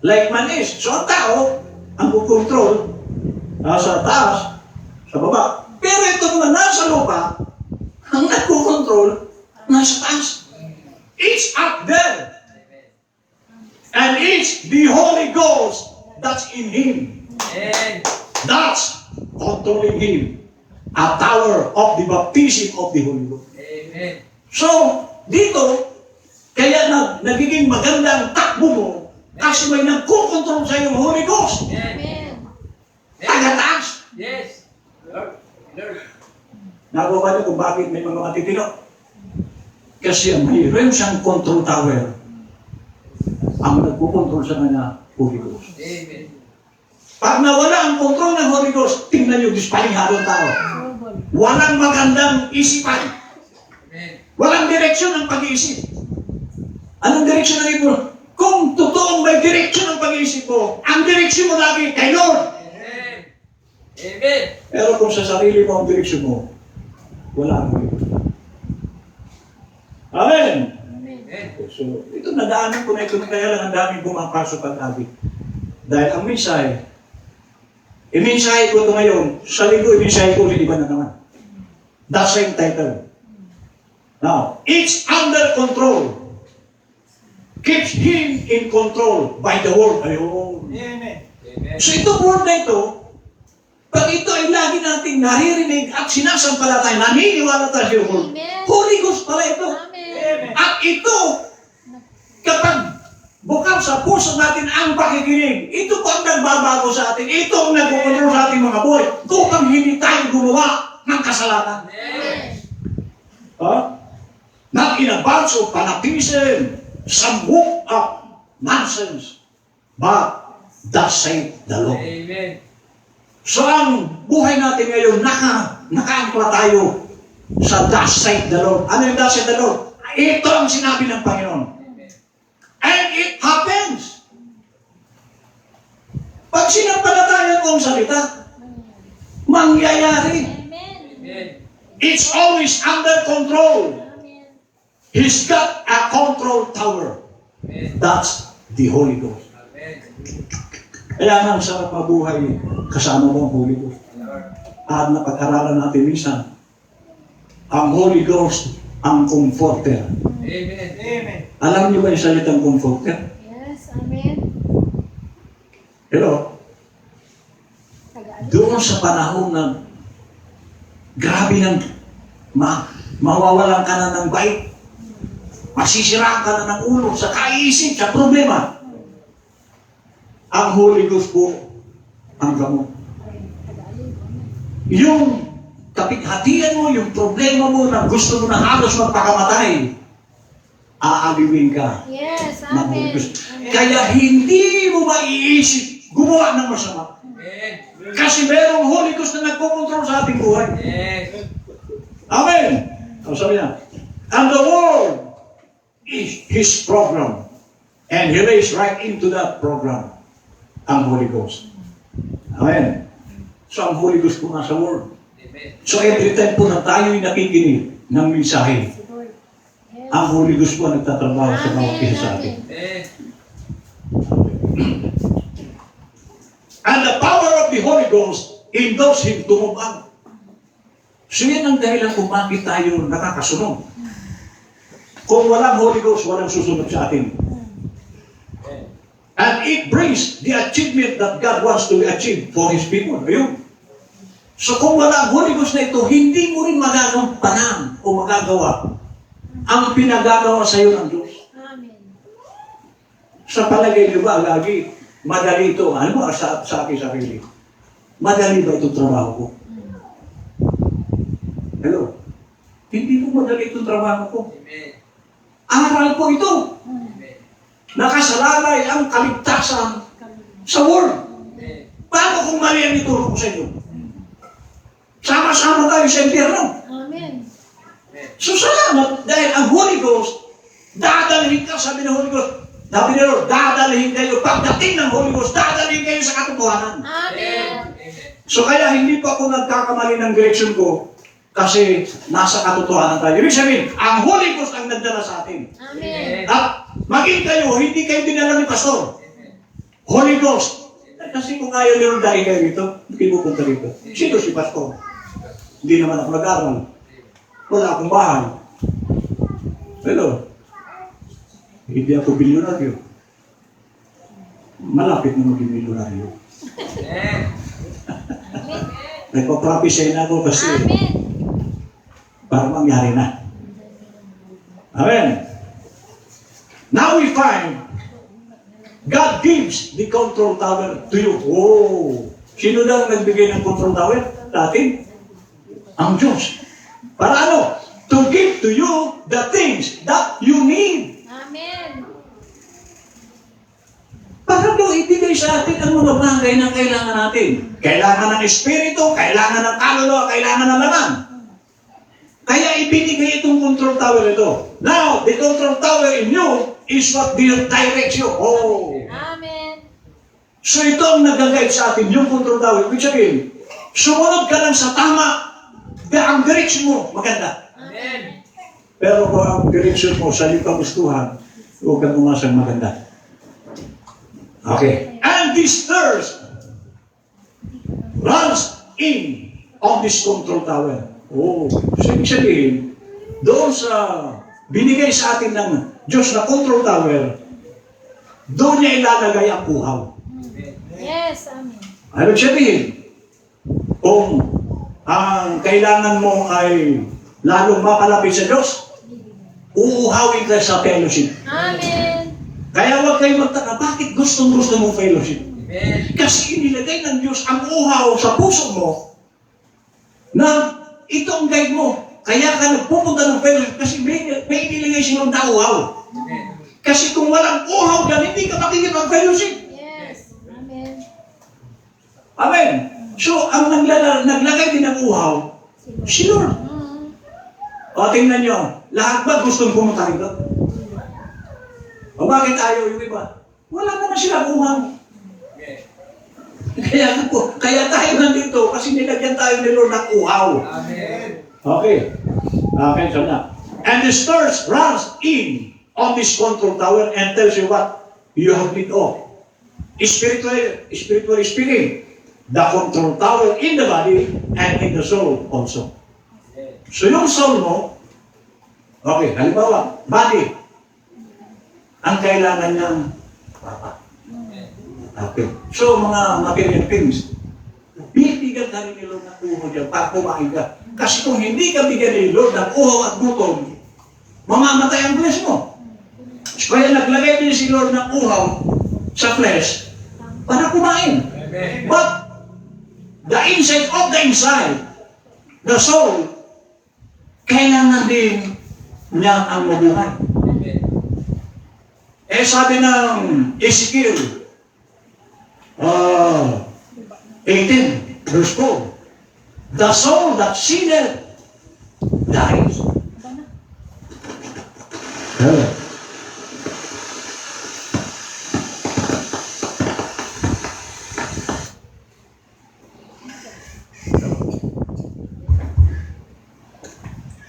Like man is. So ang tao, ang kukontrol sa taas, sa baba. Pero ito naman nasa lupa, ang nagko-control, nasa taas. It's up there. And it's the Holy Ghost that's in Him. That's controlling Him. A tower of the baptism of the Holy Ghost. Amen. So, dito, kaya nagiging maganda ang takbo mo kasi may nagko-control sa iyong Holy Ghost. Amen. Taga-taas. Yes. Lord. Lord. Nagawa niyo kung bakit may mga matitino? Kasi mayroon siyang control tower. Ang nagpo-control sa kanya, Holy Ghost. Amen. Pag nawala ang control ng Holy Ghost, tingnan niyo, dispalinghado ang tao. Trouble. Walang magandang isipan. Amen. Walang direksyon ang pag-iisip. Anong direksyon ng ipon? Kung totoong may direksyon ang pag-iisip mo, ang direksyon mo lagi kay Lord. Amen. Amen. Pero kung sa sarili mo ang direksyon mo, wala ang Amen. Amen. Amen. So, ito nadaanan ko na ito, kaya lang ang daming pumapasok at abi. Dahil ang mensahe, i-mensahe ko ito ngayon, sa linggo i-mensahe ko ulit iba na naman. The same title. Now, it's under control. Keeps him in control by the word. Ayun. Amen. Amen. So itong word na ito, pag ito ay lagi nating naririnig at sinasampalatay, naniniwala tayo sa word. Amen. Holy Ghost pala ito. Amen. At ito, kapag bukal sa puso natin ang pakikinig, ito po ang nagbabago sa atin. Ito ang nagkukontrol sa ating mga buhay. Kung ang hindi tayo gumawa ng kasalanan. Amen. Not in a bunch of fanaticism, some walk up nonsense, but thus saith the Lord. Amen. So ang buhay natin ngayon, nakaangkla tayo sa thus saith the Lord. Ano yung thus saith the Lord? Ito ang sinabi ng Panginoon. Amen. And it happens. Pag sinampalataya mo ang salita, mangyayari. Amen. Amen. It's always under control. Amen. He's got a control tower. Amen. That's the Holy Ghost. Kaya nga, ang sarap mabuhay kasama mo ang Holy Ghost. At napag-aralan natin minsan, ang Holy Ghost, ang comforter. Amen. Amen. Alam niyo ba yung salitang comforter? Yes, amen. Pero, Tagaan. doon sa panahon na grabe nang mawawalan ka na ng bait, masisiraan ka na ng ulo sa kaisip, sa problema, ang Holy Ghost po ang gamot. Yung kapighatian mo, yung problema mo na gusto mo na halos magpakamatay, aaliwin ka Yes, ng Holy amen. Ghost. Kaya hindi mo maiisip gumawa ng masama. Amen. Kasi merong Holy Ghost na nagkokontrol sa ating buhay. Yes. Amen! Ang sabi niya, and the world is His program. And He lays right into that program ang Holy Ghost. Amen. So ang Holy Ghost po nasa world. Amen. So every time po na tayo'y nakikinig ng mensahe, Si Lord. Yes. ang Holy Ghost po ang nagtatrabaho sa bawat isa sa atin. Amen. And the power of the Holy Ghost indulges Him to move on. So yan ang dahilan kung bakit tayo nakakasunod. Kung walang Holy Ghost, walang susunod sa atin. And it brings the achievement that God wants to achieve for His people. Ayun. So kung walang Holy Ghost na ito, hindi mo rin magagampanan o magagawa ang pinagagawa sa iyo ng Diyos. Amen. Sa palagay niyo ba, lagi, madali ito? Ano ba sa aking sarili? Madali ba itong trabaho ko? Hello? Hindi po madali itong trabaho ko. Amen. Aral po ito. Amen. Nakasalalay ang kaligtasan sa world. Amen. Paano kung mali ang ituro ko sa inyo? Sama-sama tayo sa impyerno. Amen. So salamat dahil ang Holy Ghost, dadalhin ka, sabi ng Holy Ghost, sabi ni Lord, dadalhin kayo, pagdating ng Holy Ghost, dadalhin kayo sa katotohanan. Amen. So kaya hindi pa ako nagkakamali ng direction ko kasi nasa katotohanan tayo. Ibig sabihin, ang Holy Ghost ang nagdala sa atin. Amen. At maging kayo, hindi kayo dinala ni Pastor. Holy Ghost. Kasi kung ayaw ni Lord dahil kayo dito, hindi pupunta dito. Sino si Pastor? Hindi naman ako nag-aral. Wala akong bahay. Hello? Hindi ako bilyonaryo. Malapit na maging bilyonaryo. Amen. Nagpa-prophesy na ako kasi Amen. para mangyari na. Amen. Now we find God gives the control tower to you. Oh! Sino daw nagbigay ng control tower? Dati? Ang Diyos. Para ano? To give to you the things that you need. Amen. Para daw ibigay sa atin ang mga bagay na kailangan natin. Kailangan ng espiritu, kailangan ng kaluluwa, kailangan ng laman. Kaya ibinigay itong control tower ito. Now, the control tower in you is what directs you. Oh! Amen. So ito ang nag-guide sa atin, yung control tower. Ibig sabihin, sumunod ka lang sa tama, ang direction mo, maganda. Amen. Pero kung ang direction mo sa iyong kagustuhan, huwag kang umasang maganda. Okay. And this thirst runs in on this control tower. Oh, so ibig sabihin, doon sa binigay sa atin ng Diyos na control tower, doon niya ilalagay ang uhaw. Yes, amen. Ano sabihin? Kung ang kailangan mo ay lalong mapalapit sa Diyos, uuhawin ka sa fellowship. Amen. Kaya huwag kayo magtaka, bakit gustong-gusto mong fellowship? Amen. Kasi inilagay ng Diyos ang uhaw sa puso mo na ito ang guide mo. Kaya ka nagpupunta ng fellowship kasi may inilagay silang uhaw. Amen. Kasi kung walang uhaw dyan, hindi ka makikipag-fellowship. Yes, amen. Amen. So, ang naglagay din ng uhaw, si Lord. O, tingnan nyo, lahat ba gustong pumunta rito? O, bakit ayaw yung iba? Wala naman silang uhaw. Amen. Kaya tayo nandito kasi nilagyan tayo ni Lord ng uhaw. Amen. Okay. Okay, so na. And the stars runs in on this control tower and tells you what you have need of. spiritually speaking, the control tower in the body and in the soul also. So yung soul mo, okay, halimbawa, body, ang kailangan niyang papa. Okay. So mga material things, bibigyan ka rin ni Lord ng uho dyan para kumain ka. Kasi kung hindi ka bigyan ni Lord ng uho at gutom, mamamatay ang flesh mo. Kaya naglagay din si Lord ng uhaw sa flesh para kumain. But the inside of the inside, the soul, kailangan din niya ang mabuhay. Eh sabi ng Ezekiel 18 verse 4, the soul that sinneth dies.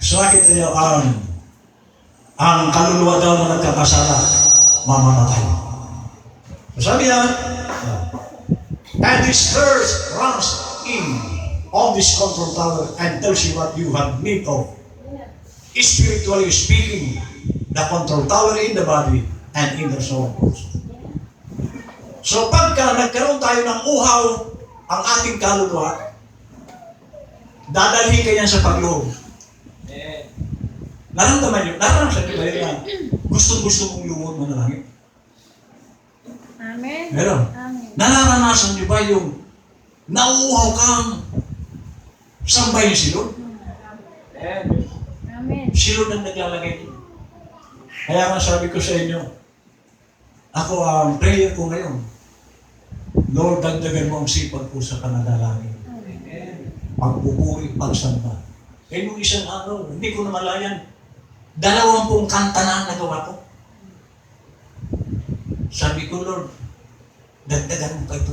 So nakita niyo, ang kaluluwa daw na nagkakasala, mamamatay. So sabi niya, and this verse runs in on this control tower and tells you what you have need of. Spiritually speaking, the control tower in the body and in the soul also. So pagka nagkaroon tayo ng uhaw ang ating kaluluwa, dadalhin ka yan sa pagloob. Naramdaman nyo, naranasan nyo ba yun yan? Gustong-gusto mong lumot mo na langit? Amen. Meron. Amen. Naranasan nyo ba yung nauuhaw kang sambahin si Lord? Amen. Si Lord ang naglalagay nyo. Kaya nga sabi ko sa inyo, ako ang prayer ko ngayon, Lord, dagdagan mo ang sipag ko sa pananalangin. Pagpupuri, pagsamba. Eh, nung isang araw, hindi ko namalayan, 20 kanta na ang nagawa ko. Sabi ko, Lord, dagdagan mo pa ito.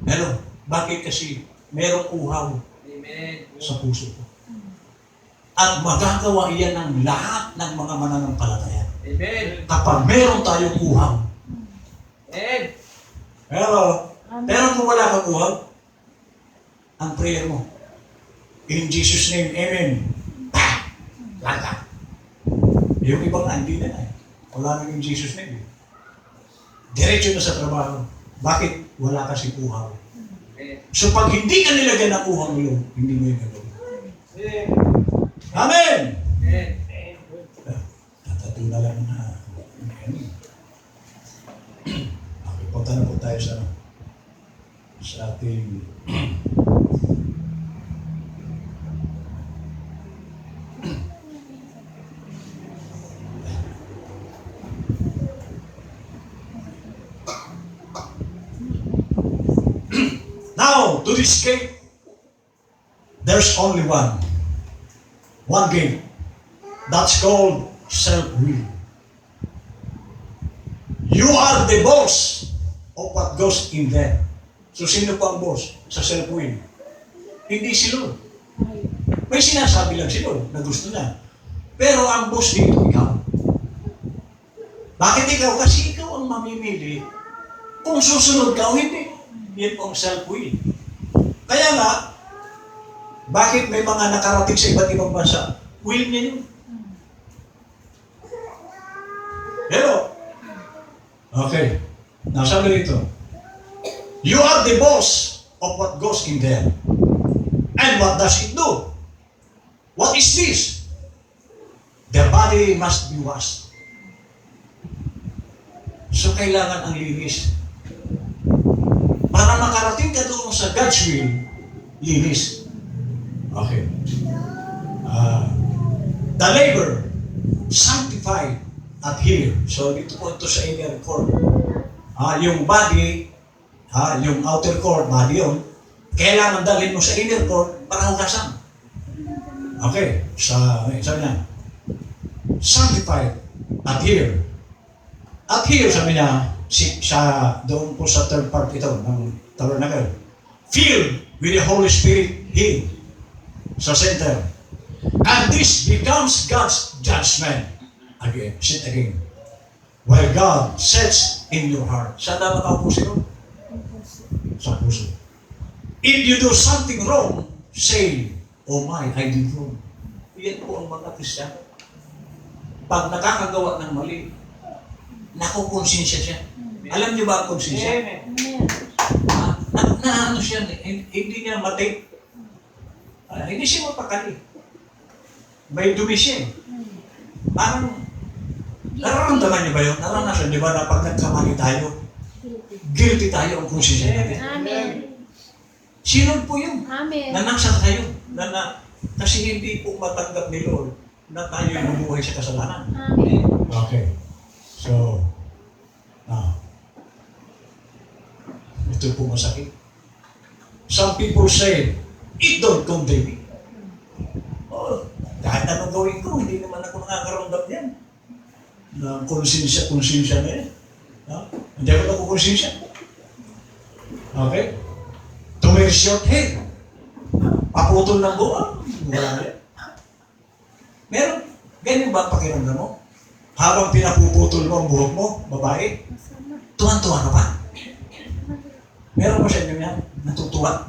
Pero, bakit kasi merong uhaw sa puso ko. At magagawa iyan ng lahat ng mga mananampalataya. Kapag meron tayong uhaw. Pero kung wala kang uhaw, ang prayer mo, in Jesus' name, Amen. Laka. Yung ibang na, hindi na eh. Wala nang in Jesus' name. Diretso na sa trabaho. Bakit? Wala kasi uhaw. So pag hindi ka nilagyan ng uhaw mo yun, hindi mo yung gagawin. Amen! Tatatu na lang na. Okay, punta na po tayo sa ating now, to this gate, there's only one gate. That's called self-will. You are the boss of what goes in there. So, sino po ang boss sa self-will? Hindi si Lord. May sinasabi lang si Lord na gusto niya. Pero ang boss dito, ikaw. Bakit ikaw? Kasi ikaw ang mamimili kung susunod ka o hindi. Yan po ang self-will. Kaya nga, bakit may mga nakarating sa iba't ibang bansa? Will niya yun. Pero, okay. Now, sabi rito, you are the boss of what goes in there. And what does it do? What is this? The body must be washed. So, kailangan ang linis. Para makarating ka doon sa God's will, linis. Okay. The labor, sanctified, adhere. So, dito po ito sa inner court. Yung body, yung outer court, body yun, kailangan dalhin mo sa inner court para hugasan. Okay. Sabi niya, sanctified, adhere. Adhere, sabi niya, doon po sa third part ito ng tabernacle. Filled with the Holy Spirit here sa center. And this becomes God's judgment. Again, sit again. Where God sets in your heart. Saan dapat ang puso? Sa puso. If you do something wrong, say, oh my, I did wrong. Yan po ang mga Kristiyano. Pag nakakagawa ng mali, nakukonsensya siya. Alam niyo ba ang konsensya? Amen. Ano siya, hindi niya matay. Hindi siya mapakali. May dumi siya. Parang, nararamdaman niyo ba yun? Naranasan niyo ba na pag nagkamali tayo, guilty tayo ang konsensya natin? Amen. Sinod po yun. Amen. Na nasa tayo. Kasi hindi po matanggap ni Lord na tayo lumuhay sa kasalanan. Amen. Okay. So, now, ito po masakit. Some people say, it don't condemn me. Oh, kahit anong gawin ko, hindi naman ako nakakaramdam yan. Na konsensya na yan. Hindi ako nakukonsensya. Okay? To wear short hair. Paputol ng buwan. Wala na yan. Meron, ganyan ba ang pakiramdam mo? Habang pinapuputol mo ang buhok mo, babae, tuwan-tuwa ka pa? Meron ba sa inyo yan? Natutuwa?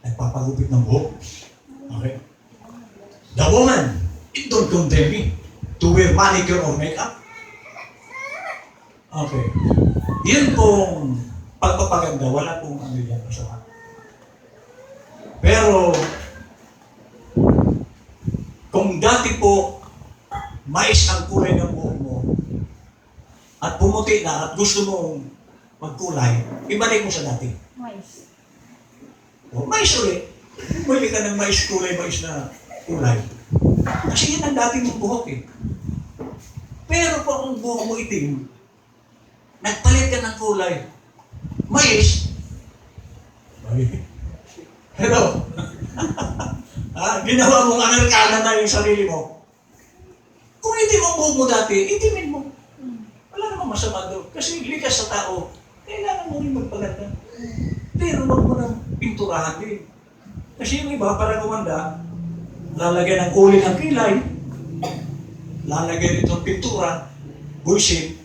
Nagpapagupit ng buhok? Okay. The woman, it don't condemn me to wear manicure or makeup. Okay. Yun pong pagpapaganda, wala pong ano yan masama. Pero, kung dati po, mais ang kulay ng buhok mo, at pumuti na at gusto mong magkulay, ibalik mo sa dati. Mais. O, mais ulit. Bumili ka ng mais kulay, mais na kulay. Kasi yan ang dati mong buhok eh. Pero kung ang buhok mo itim, nagpalit ka ng kulay, mais, hello? Ginawa mong Amerikana na yung sarili mo. Kung itim ang buhok mo dati, itimin mo. Wala namang masama doon. Kasi likas sa tao, kailangan mo rin magpaganda. Pero wag mo nang pinturahan din. Kasi yung iba, para gumanda, lalagyan ng kulay ng kilay, lalagyan itong pintura, buisin.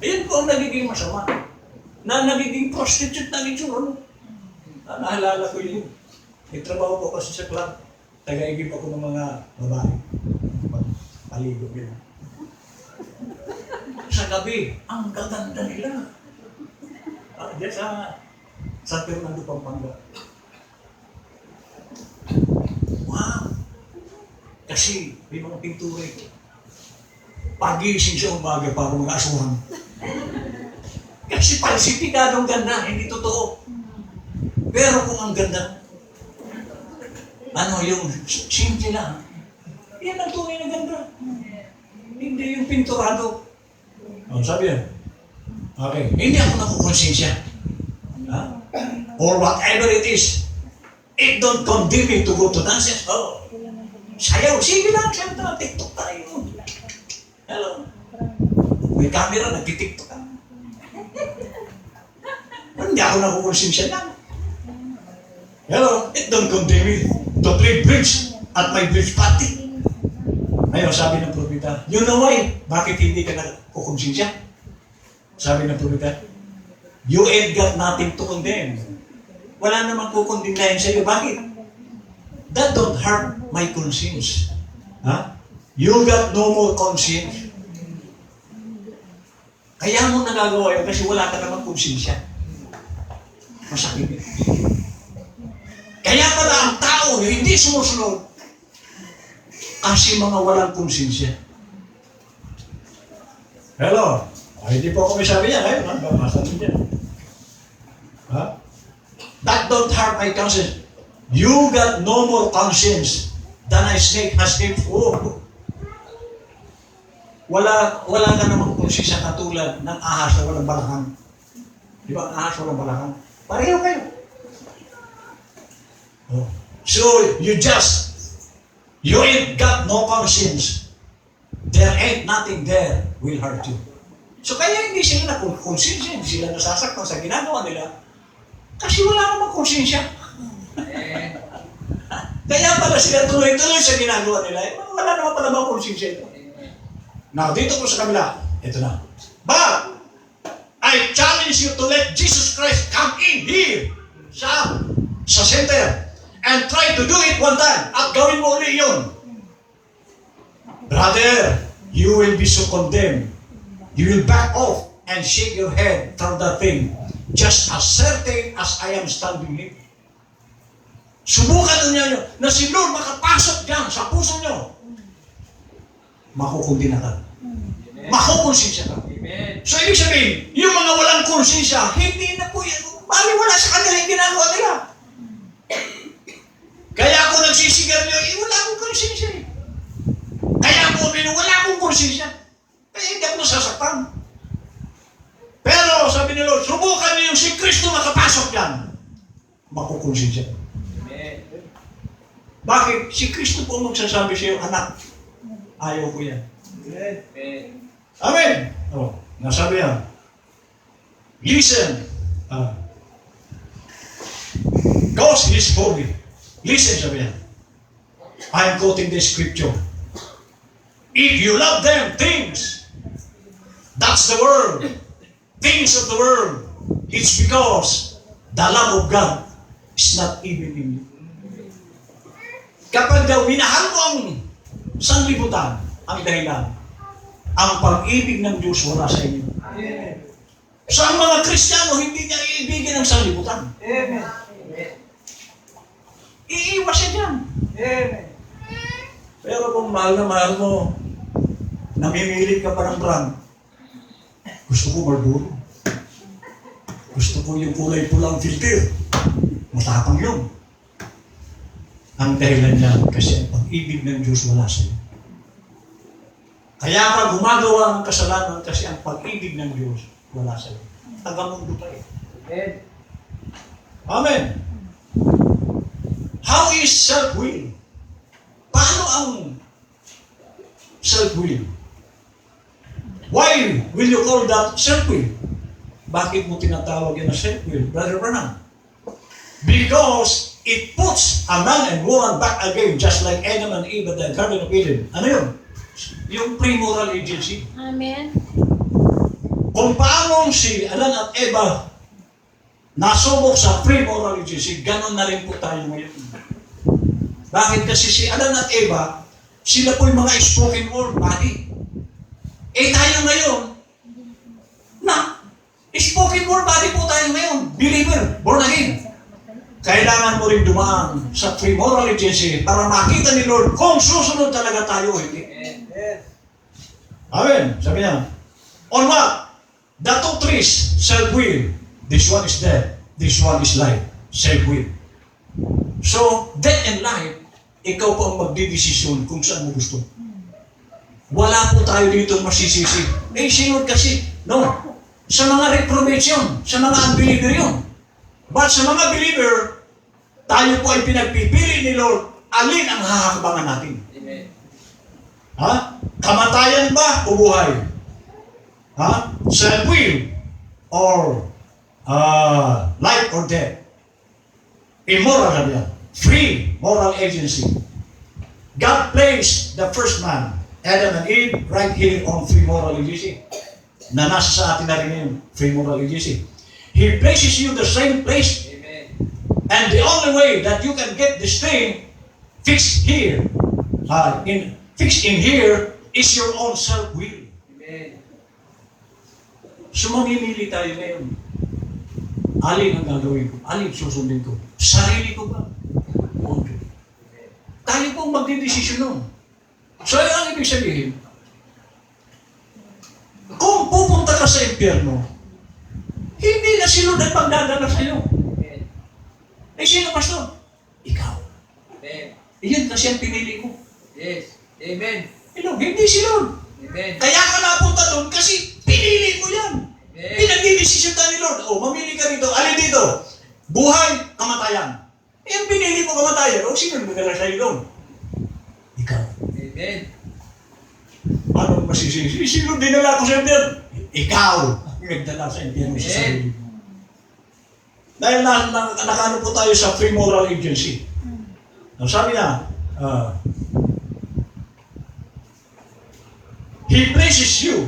Ayan po ang nagiging masama. Na nagiging prostitute na itsura. Naalala ko yun. May trabaho ko kasi sa club. Taga-igip ako ng mga babae. Paligo yun. Sa gabi, ang gaganda nila. Diyan sa San Fernando, Pampanga. Wow! Kasi may mga pintura ito. Pagising siya umaga para mga asuhan. Kasi palsitikadong ganda, hindi totoo. Pero kung ang ganda, ano yung simple lang, yan ang tunay na ganda. Hindi yung pinturado. Sabi yan. Okay. Hindi ako nakukonsensya. Or whatever it is. It don't condemn me to go to dances. Oh. Sayaw. Sige lang. Siyempre, TikTok tayo. Hello. May camera, nag-TikTok ka. Hindi ako nakukonsensya lang. Hello. It don't condemn me to play bridge at my bridge party. Ayun, sabi ng propeta, you know why? Bakit hindi ka nakukonsensya? Sabi ng propeta, you ain't got nothing to condemn. Wala namang kukondemnahin sa iyo. Bakit? That don't hurt my conscience. You got no more conscience. Kaya mo nagagawa yun kasi wala ka namang konsensya. Masakit yun. Kaya pala ang tao hindi sumusunod kasi mga walang konsensya. Hello? Hindi po ako may sabi yan. Ayun, babasa nyo dyan. That don't hurt my conscience. You got no more conscience than a snake has deep. Wala ka namang konsensya katulad ng ahas na walang balakang. Di ba? Ahas walang balakang. Pareho kayo. So, you ain't got no conscience. There ain't nothing there will hurt you. So, kaya hindi sila nakonsensya, hindi sila nasasaktan sa ginagawa nila. Kasi wala namang konsensya. Kaya pala sila tuloy-tuloy sa ginagawa nila. Wala naman pala bang konsensya ito. Now, dito po sa kabila, ito na. But, I challenge you to let Jesus Christ come in here sa center and try to do it one time at gawin mo ulit yun. Brother, you will be so condemned. You will back off and shake your head from that thing just as certain as I am standing here. Subukan niyo na si Lord makapasok dyan sa puso niyo. Makukundina ka. Makukonsensya ka. Amen. So, ibig sabihin, yung mga walang konsensya, hindi na po yan. Bali wala sa kanila yung ginagawa nila. Kaya ako nagsisigarilyo, wala akong konsensya eh. Kaya ako uminom, wala akong konsensya. Kaya hindi ako nasasaktan. Pero sabi ni Lord, subukan niyo yung si Kristo makapasok yan. Makukonsensya. Amen. Bakit? Si Kristo po magsasabi sa iyo, anak, ayaw ko yan. Amen. Amen! Oh, nasabi yan. Listen. God is holy. Listen, sabi yan. I'm quoting the scripture. If you love them, things, that's the world. Things of the world. It's because the love of God is not even in you. Kapag daw minahal mo ang sanlibutan, ang dahilan, ang pag-ibig ng Diyos wala sa inyo. Amen. Sa mga Kristiyano, hindi niya iibigin ang sanlibutan. Amen. Iiwas siya dyan. Amen. Pero kung mahal na mahal mo, namimili ka pa ng brand, gusto ko Marlboro. Gusto ko yung kulay pulang filter. Matapang yun. Ang dahilan niya kasi ang pag-ibig ng Diyos wala sa iyo. Kaya ka gumagawa ng kasalanan kasi ang pag-ibig ng Diyos wala sa iyo. Tagamundo pa eh. Amen. Amen. How is self-will? Paano ang self-will? Why will you call that self-will? Bakit mo tinatawag yan na self-will, Brother Branham? Because it puts a man and woman back again just like Adam and Eve at the Garden of Eden. Ano yun? Yung pre-moral agency. Amen. Kung paano si Adan at Eva nasubok sa pre-moral agency, ganon na rin po tayo ngayon. Bakit? Kasi si Adan at Eva, sila po yung mga spoken word body. Eh tayo ngayon, spoken word body po tayo ngayon. Believer, born again. Kailangan mo rin dumaan sa pre-moral agency para makita ni Lord kung susunod talaga tayo o hindi. Amen. Amen. Sabi niya, on what? The two trees, self-will. This one is death. This one is life. Self-will. So, death and life, ikaw po ang magdidesisyon kung saan mo gusto. Wala po tayo dito masisisi. Eh, sinod kasi. No. Sa mga reprobates yun. Sa mga unbeliever yun. But sa mga believer, tayo po ay pinagpipili ni Lord, alin ang hahakbangan natin. Amen. Ha? Kamatayan ba o buhay? Ha? Self-will or life or death? Immoral na yan. Free moral agency. God placed the first man, Adam and Eve, right here on free moral agency. Na nasa sa atin na rin yung free moral agency. He places you the same place. Amen. And the only way that you can get this thing fixed here, fixed in here, is your own self-will. Amen. So mamimili tayo ngayon. Alin ang gagawin ko? Alin susundin ko? Sarili ko ba? O Diyos? Tayo pong magdidesisyon nun. So ang ibig sabihin, kung pupunta ka sa impyerno, hindi na si Lord ang magdadala sa iyo. Amen. Eh sino, pastor? Ikaw. Amen. Iyan kasi ang pinili ko. Yes. Amen. Hindi si Lord. Amen. Kaya ka napunta doon kasi pinili mo yan. Amen. Pinagdidesisyon tayo ni Lord. O, mamili ka dito. Alin dito? Buhay, kamatayan. Eh, ang pinili mo kamatayan. O, sino nagdala sa'yo doon? Ikaw. Amen. Paano masisisi? Sino dinala ko sa impyerno? Ikaw. Nagdala sa impyerno sa sarili mo. Dahil nakano po tayo sa free moral agency. Sabi niya, He places you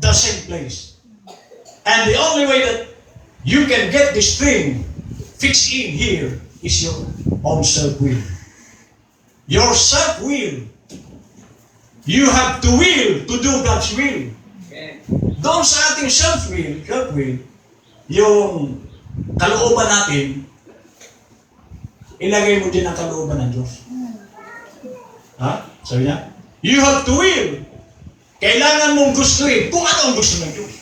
the same place. And the only way that you can get this thing fixed in here is your own self-will. Your self-will. You have to will to do God's will. Amen. Doon sa ating self-will, yung kalooban natin, ilagay mo din ang kalooban ng Diyos. Ha? Sabi niya, you have to will. Kailangan mong gustuin kung ano ang gusto ng Diyos.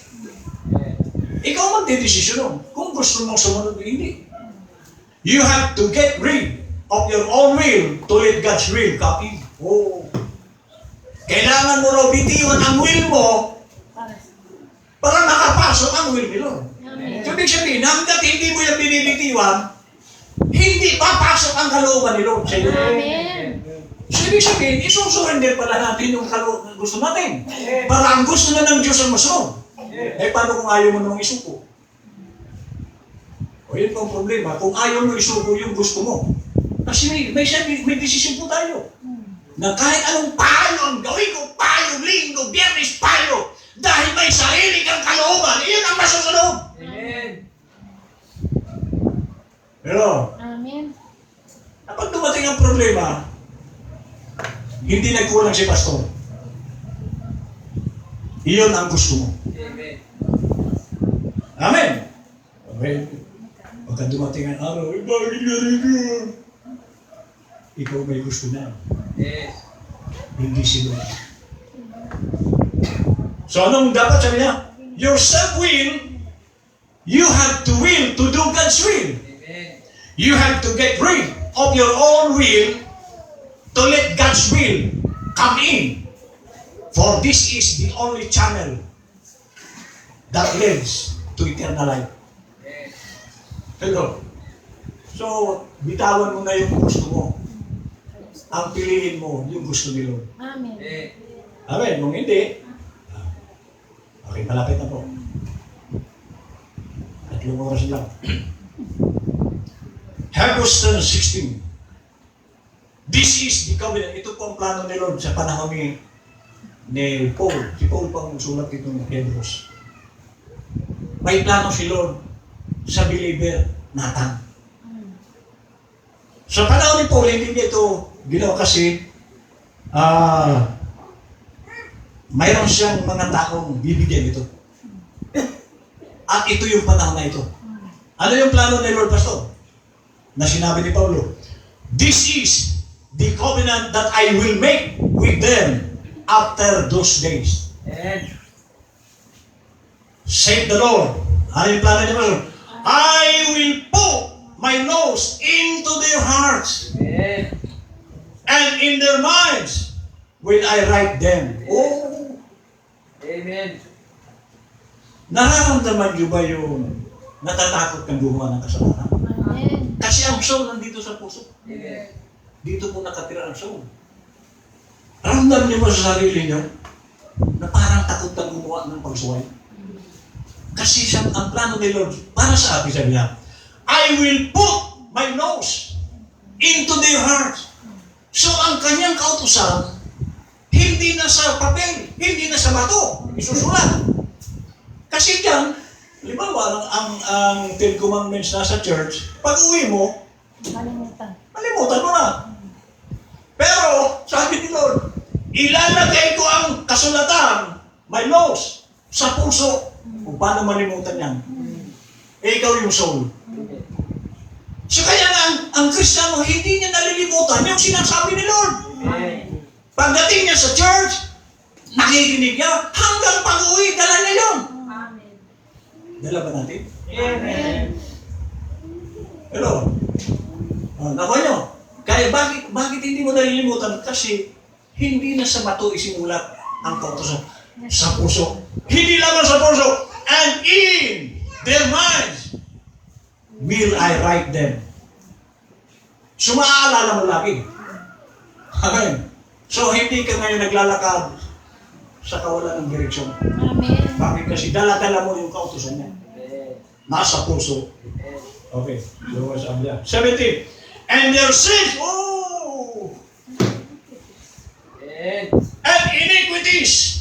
Ikaw magdedesisyon kung gusto mong sumunod o hindi. You have to get rid of your own will to let God's will come in. Oh. Kailangan mo raw bitiwan ang will mo para makapasok ang will ni Lord. Amen. So, ibig sabihin, hanggat hindi mo yung binibitiwan, hindi papasok ang kalooban ni Lord sa iyo. Amen. So, ibig sabihin, isusurrender pala natin yung gusto natin. Para ang gusto na ng Diyos ang masunod. Eh, paano kung ayaw mo nang isuko? O, yun po ang problema. Kung ayaw mo isuko yung gusto mo. Kasi may desisyon po tayo. Na kahit anong payo ang gawin ko, payo, linggo, biyernes, payo, dahil may sarili kang kalooban, iyon ang masusunod. Amen. Pero, Amen. kapag dumating ang problema, hindi nagkulang si pastor. Iyon ang gusto mo. Amen. Amen. Okay. Pagka dumating ang araw, bakit ganito? Ikaw may gusto na. Yes. Hindi si Lord. So anong dapat sabi niya? Your self-will, you have to will to do God's will. Amen. You have to get rid of your own will to let God's will come in. For this is the only channel that leads to eternal life. Yes. Hello. So, bitawan mo na yung gusto mo. Ang piliin mo, yung gusto ni Lord. Amen. Amen. Amen. Kung hindi, okay, malapit na po. 3 oras lang. Hebrews 16. This is the covenant. Ito po ang plano ni Lord sa panahon ni Paul. Si Paul pang sulat dito ng Hebrews. May plano si Lord sa believer Nathan. Sa panahon ni Paul, hindi niya ito ginawa kasi mayroon siyang mga taong bibigyan ito. At ito yung panahon na ito. Ano yung plano ni Lord Pastor? Na sinabi ni Paulo, this is the covenant that I will make with them after those days. Amen. Save the Lord. Ano yung plano niya Pastor? I will put my nose into their hearts Amen. and in their minds will I write them. Oh! Amen. Nararamdaman niyo ba yung natatakot kang gumawa ng kasalanan? Amen. Kasi ang soul nandito sa puso. Amen. Dito po nakatira ang soul. Ramdam niyo ba sa sarili niyo na parang takot kang gumawa ng pagsuway? Kasi ang plano ni Lord, para sa atin sabi niya, I will put my nose into their hearts. So ang kanyang kautusan, hindi na sa papel, hindi na sa bato, isusulat. Kasi diyan, halimbawa, ang Ten Commandments na sa church, pag uwi mo, malimutan mo na. Pero, sabi ni Lord, ilalagay ko ang kasulatan, my nose, sa puso. Kung paano malimutan yan? Eh, ikaw yung soul. So kaya nga, ang Kristiyano, hindi niya nalilimutan yung sinasabi ni Lord. Amen. Pagdating niya sa church, nakikinig niya, hanggang pag-uwi, dala niya yun. Amen. Dala ba natin? Amen. Hello? Nakuha niyo? Kaya bakit hindi mo nalilimutan? Kasi hindi na sa bato isimulat ang kautusan. Sa puso. Hindi lamang sa puso. And in their minds will I write them. So maaalala mo lagi. Amen. So hindi ka ngayon naglalakad sa kawalan ng direksyon. Amen. Bakit? Kasi dala-dala mo yung kautusan niya. Amen. Nasa puso. Amen. Okay. So what's up there? 17. And their sins, oh! Amen. And iniquities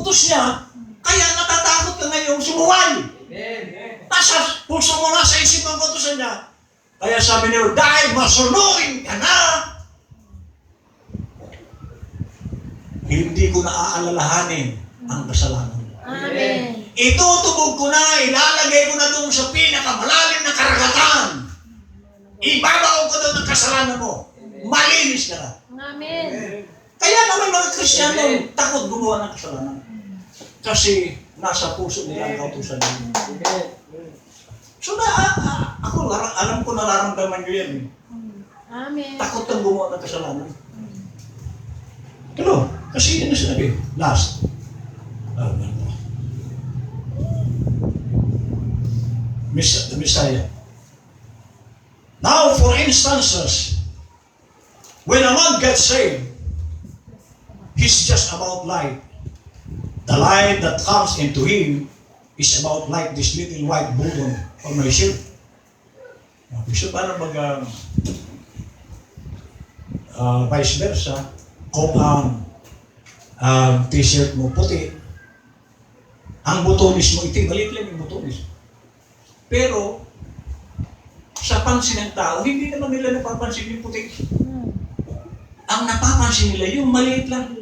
utos niya, kaya natatakot ka ngayong sumuway. Amen. Nasa puso mo, nasa isipan ko utosan niya. Kaya sabi niyo, dahil masunurin ka na, hindi ko na aalalahanin ang kasalanan mo. Amen. Itutubog ko na, ilalagay ko na doon sa pinakamalalim na karagatan. Ibabaw ko doon ang kasalanan mo. Malinis ka na. Amen. Kaya naman mga Kristiyano, takot gumawa ng kasalanan. Kasi nasa puso nila ang kautusan nila. Amen. So ako, alam ko nararamdaman nyo yan. Amen. Takot kang gumawa ng kasalanan. Pero, kasi yun na sinabi. Last. The Messiah. Now, for instances, when a man gets saved, he's just about light. The light that comes into him is about like this little white button on my shirt. So, paano vice versa, kung ang t-shirt mo puti, ang butonis mo itim, maliit lang yung butonis. Pero, sa pansin ng tao, hindi naman nila napapansin yung puti. Ang napapansin nila, yung maliit lang.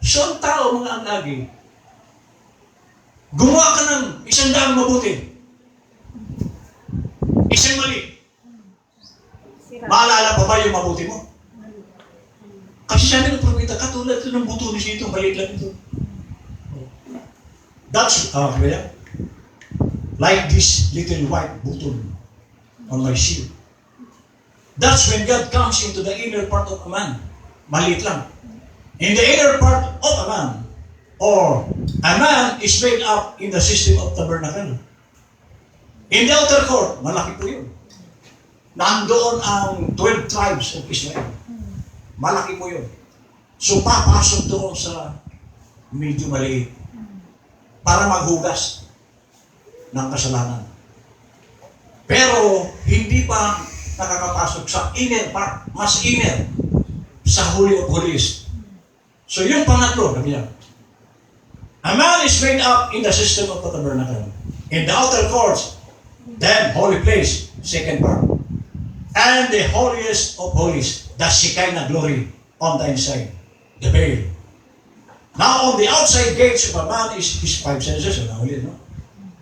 So, ang tao, mga anagi, gumawa ka ng 100 mabuti. Isang mali. Maalala pa ba yung mabuti mo? Kasi sabi ng propeta, katulad ito ng butunis nito, maliit lang ito. That's, like this little white button on my shield. That's when God comes into the inner part of a man. Maliit lang. In the inner part of a man, or a man is made up in the system of tabernacle. In the outer court, malaki po yun. Nandoon ang 12 tribes of Israel. Malaki po yun. So papasok doon sa medyo maliit para maghugas ng kasalanan. Pero hindi pa nakakapasok sa inner part, mas inner, sa Holy of Holies. So yung pangatlo, sabi niya, a man is made up in the system of the tabernacle. In the outer courts, then holy place, second part. And the holiest of holies, the Shekinah glory on the inside, the veil. Now on the outside gates of a man is his 5 senses, no?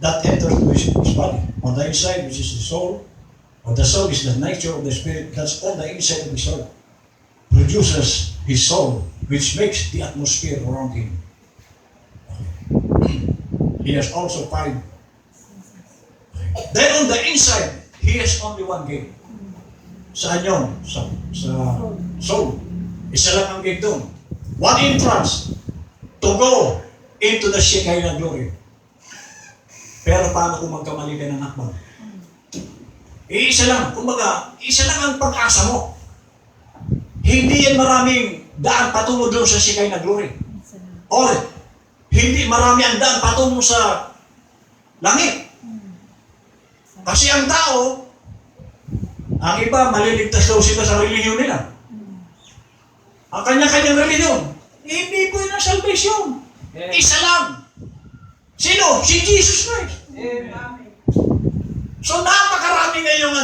That enters to his body. On the inside, which is the soul, or the soul is the nature of the spirit, that's on the inside of the soul. Produces his soul, which makes the atmosphere around him. He has also 5. Then on the inside, he has only 1 gate. Saan yun? Sa soul. Isa lang ang gate doon. 1 entrance to go into the Shekinah glory. Pero paano kung magkamali ka ng hakbang? Isa lang. Kumbaga, isa lang ang pag-asa mo. Hindi yan maraming daan patungo doon sa Shekinah glory. Or, hindi marami ang daan patungo sa langit. Kasi ang tao, ang iba, maliligtas daw sila sa relihiyon nila. Ang kanya-kanyang relihiyon, hindi po yun ang salvation. Isa lang. Sino? Si Jesus Christ. So napakarami ngayong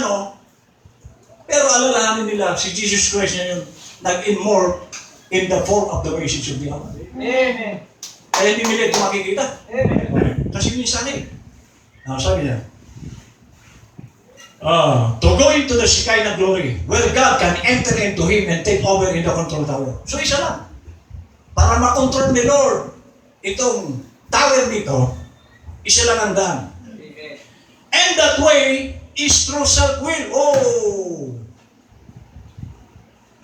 pero alalahanin nila, si Jesus Christ na yung nag-inmore in the form of the message of the Lord. Amen. Kaya hindi nila ito makikita. Amen. Kasi minsan sabi niya, to go into the Shekinah glory, where God can enter into him and take over in the control tower. So isa lang. Para makontrol ni Lord itong tower dito, isa lang ang daan. Amen. And that way is through self-will. Oh!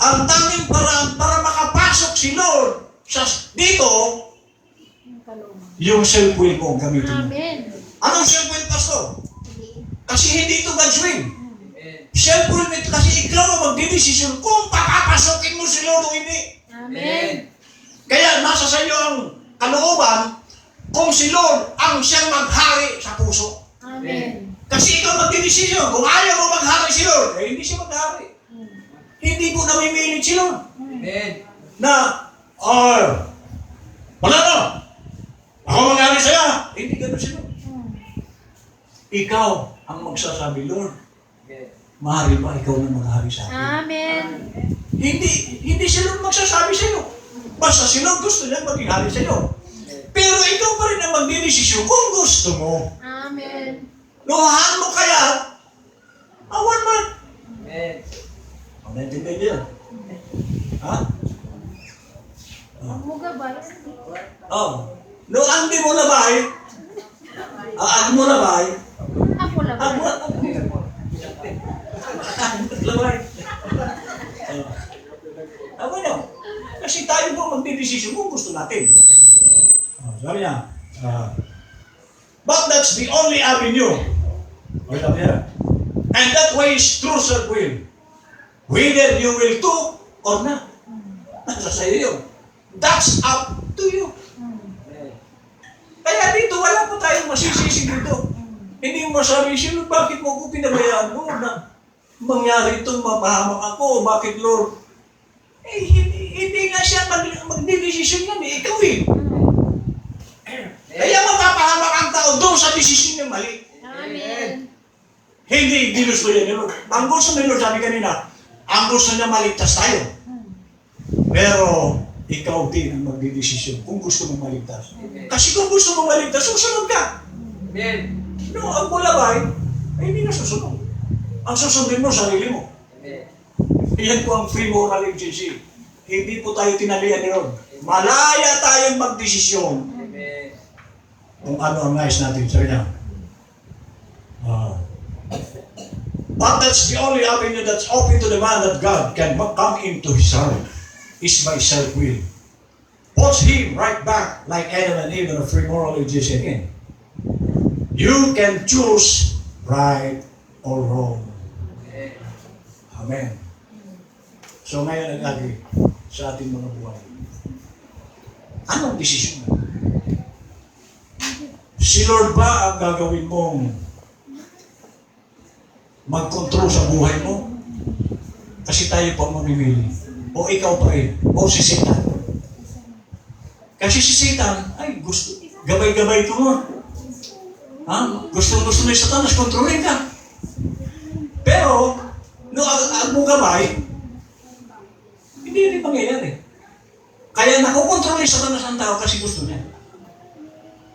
Ang tanging paraan para makapasok si Lord dito, yung self-will mo gamitin mo. Amen. Anong self-will, Pastor? Kasi hindi ito God's will. Amen. Self-will nito kasi ikaw ang magdidesisyon kung papapasokin mo si Lord o hindi. Amen. Kaya nasa sa iyo ang kalooban kung si Lord ang siyang maghari sa puso. Amen. Kasi ikaw magdidesisyon. Kung ayaw mo maghari si Lord, hindi siya maghari. Hindi po namimilit si Lord. Amen. Na, wala na. ikaw ang magsasabi, Lord, Amen. maaari ba ikaw na maghari sa akin? Amen. Hindi si Lord magsasabi sa iyo. Basta si Lord gusto niya maging hari sa iyo. Pero ikaw pa rin ang magdidesisyon kung gusto mo. Amen. Luhaan mo kaya, awan mo. Amen. Ang naintindihan niya. Ha? Huwag mo gabay. Oh. Luhaan di mo na bahay. Ag mo na bahay. Ako lang. Ag mo. Labay. Ako niyo. Kasi tayo po magdidesisyon kung gusto natin. Sabi niya, but that's the only avenue. Okay, sabi niya. And that way is true self-will. Whether you will do or not. Nasa sa'yo yun. That's up to you. Kaya dito, wala po tayong masisisi dito. Hindi mo masabi, sino, bakit mo ko pinabayaan mo na mangyari itong mapahamak ako? Bakit, Lord? Hindi nga siya magdidesisyon yan, ikaw eh. Kaya mapapahamak ang tao doon sa desisyon niya mali. Amen. Hindi ginusto yan ni Lord. Ang gusto ni Lord, sabi kanina, ang gusto niya maligtas tayo. Pero, ikaw din ang magdidesisyon kung gusto mong maligtas. Kasi kung gusto mong maligtas, susunod ka. Amen. No, ang mulabay, ay hindi na susunod. Ang susundin mo, sarili mo. Amen. Iyan po ang free moral agency. Hindi po tayo tinalian ni Lord. Malaya tayong magdesisyon Amen. kung ano ang nais natin. Sabi niya, but that's the only avenue that's open to the man that God can come into his heart is by self-will. Puts him right back like Adam and Eve in a free moral agency again. You can choose right or wrong. Amen. So ngayon nag-agree sa ating mga buhay. Anong desisyon mo? Si Lord ba ang gagawin mong mag-control sa buhay mo? Kasi tayo pa mamimili. O ikaw pa rin. O si Satan. Kasi si Satan, ay gusto, gabay-gabay ko mo. Ha? Gusto ni Satanas, kontrolin ka. Pero, no, ang mong gabay, hindi rin mangyayari. Kaya nakukontrol ni Satanas ang tao kasi gusto niya.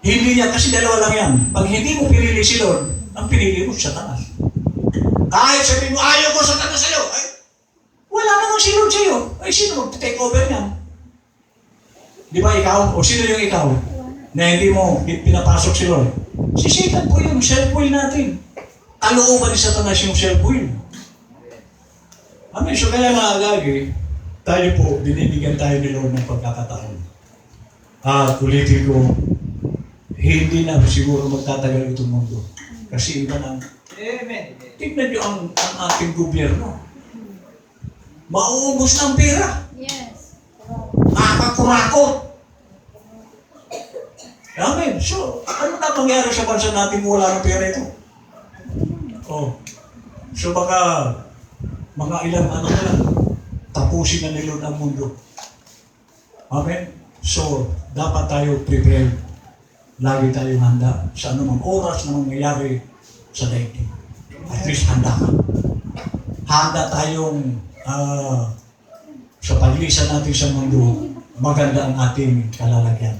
Hindi niya, kasi dalawa lang yan. Pag hindi mo pinili si Lord, ang pinili mo si Satanas. Kahit sabihin mo, ayaw ko Satanas sa'yo, ay, wala namang si Lord sa'yo. Ay, sino mag-take over niyan? Di ba ikaw? O sino yung ikaw? Na hindi mo pinapasok si Lord? Si Satan po yung self-will natin. Kalooban ni Satanas yung self-will. Amen. So kaya mga lagi, tayo po, binibigyan tayo ni Lord ng pagkakataon. At ulitin ko, hindi na siguro magtatagal itong mundo. Kasi iba nang, Amen. tignan nyo ang ating gobyerno. Mauubos ng pera. Yes. Nakakakurakot. Amen. So, ano na mangyari sa bansa natin kung wala ng pera ito? Oh. So baka mga ilang ano na lang, tapusin na ni Lord ang mundo. Amen. So, dapat tayo prepared. Lagi tayong handa sa anumang oras na mangyayari sa daigdig. At least handa ka. Handa tayong sa paglisan natin sa mundo, maganda ang ating kalalagyan.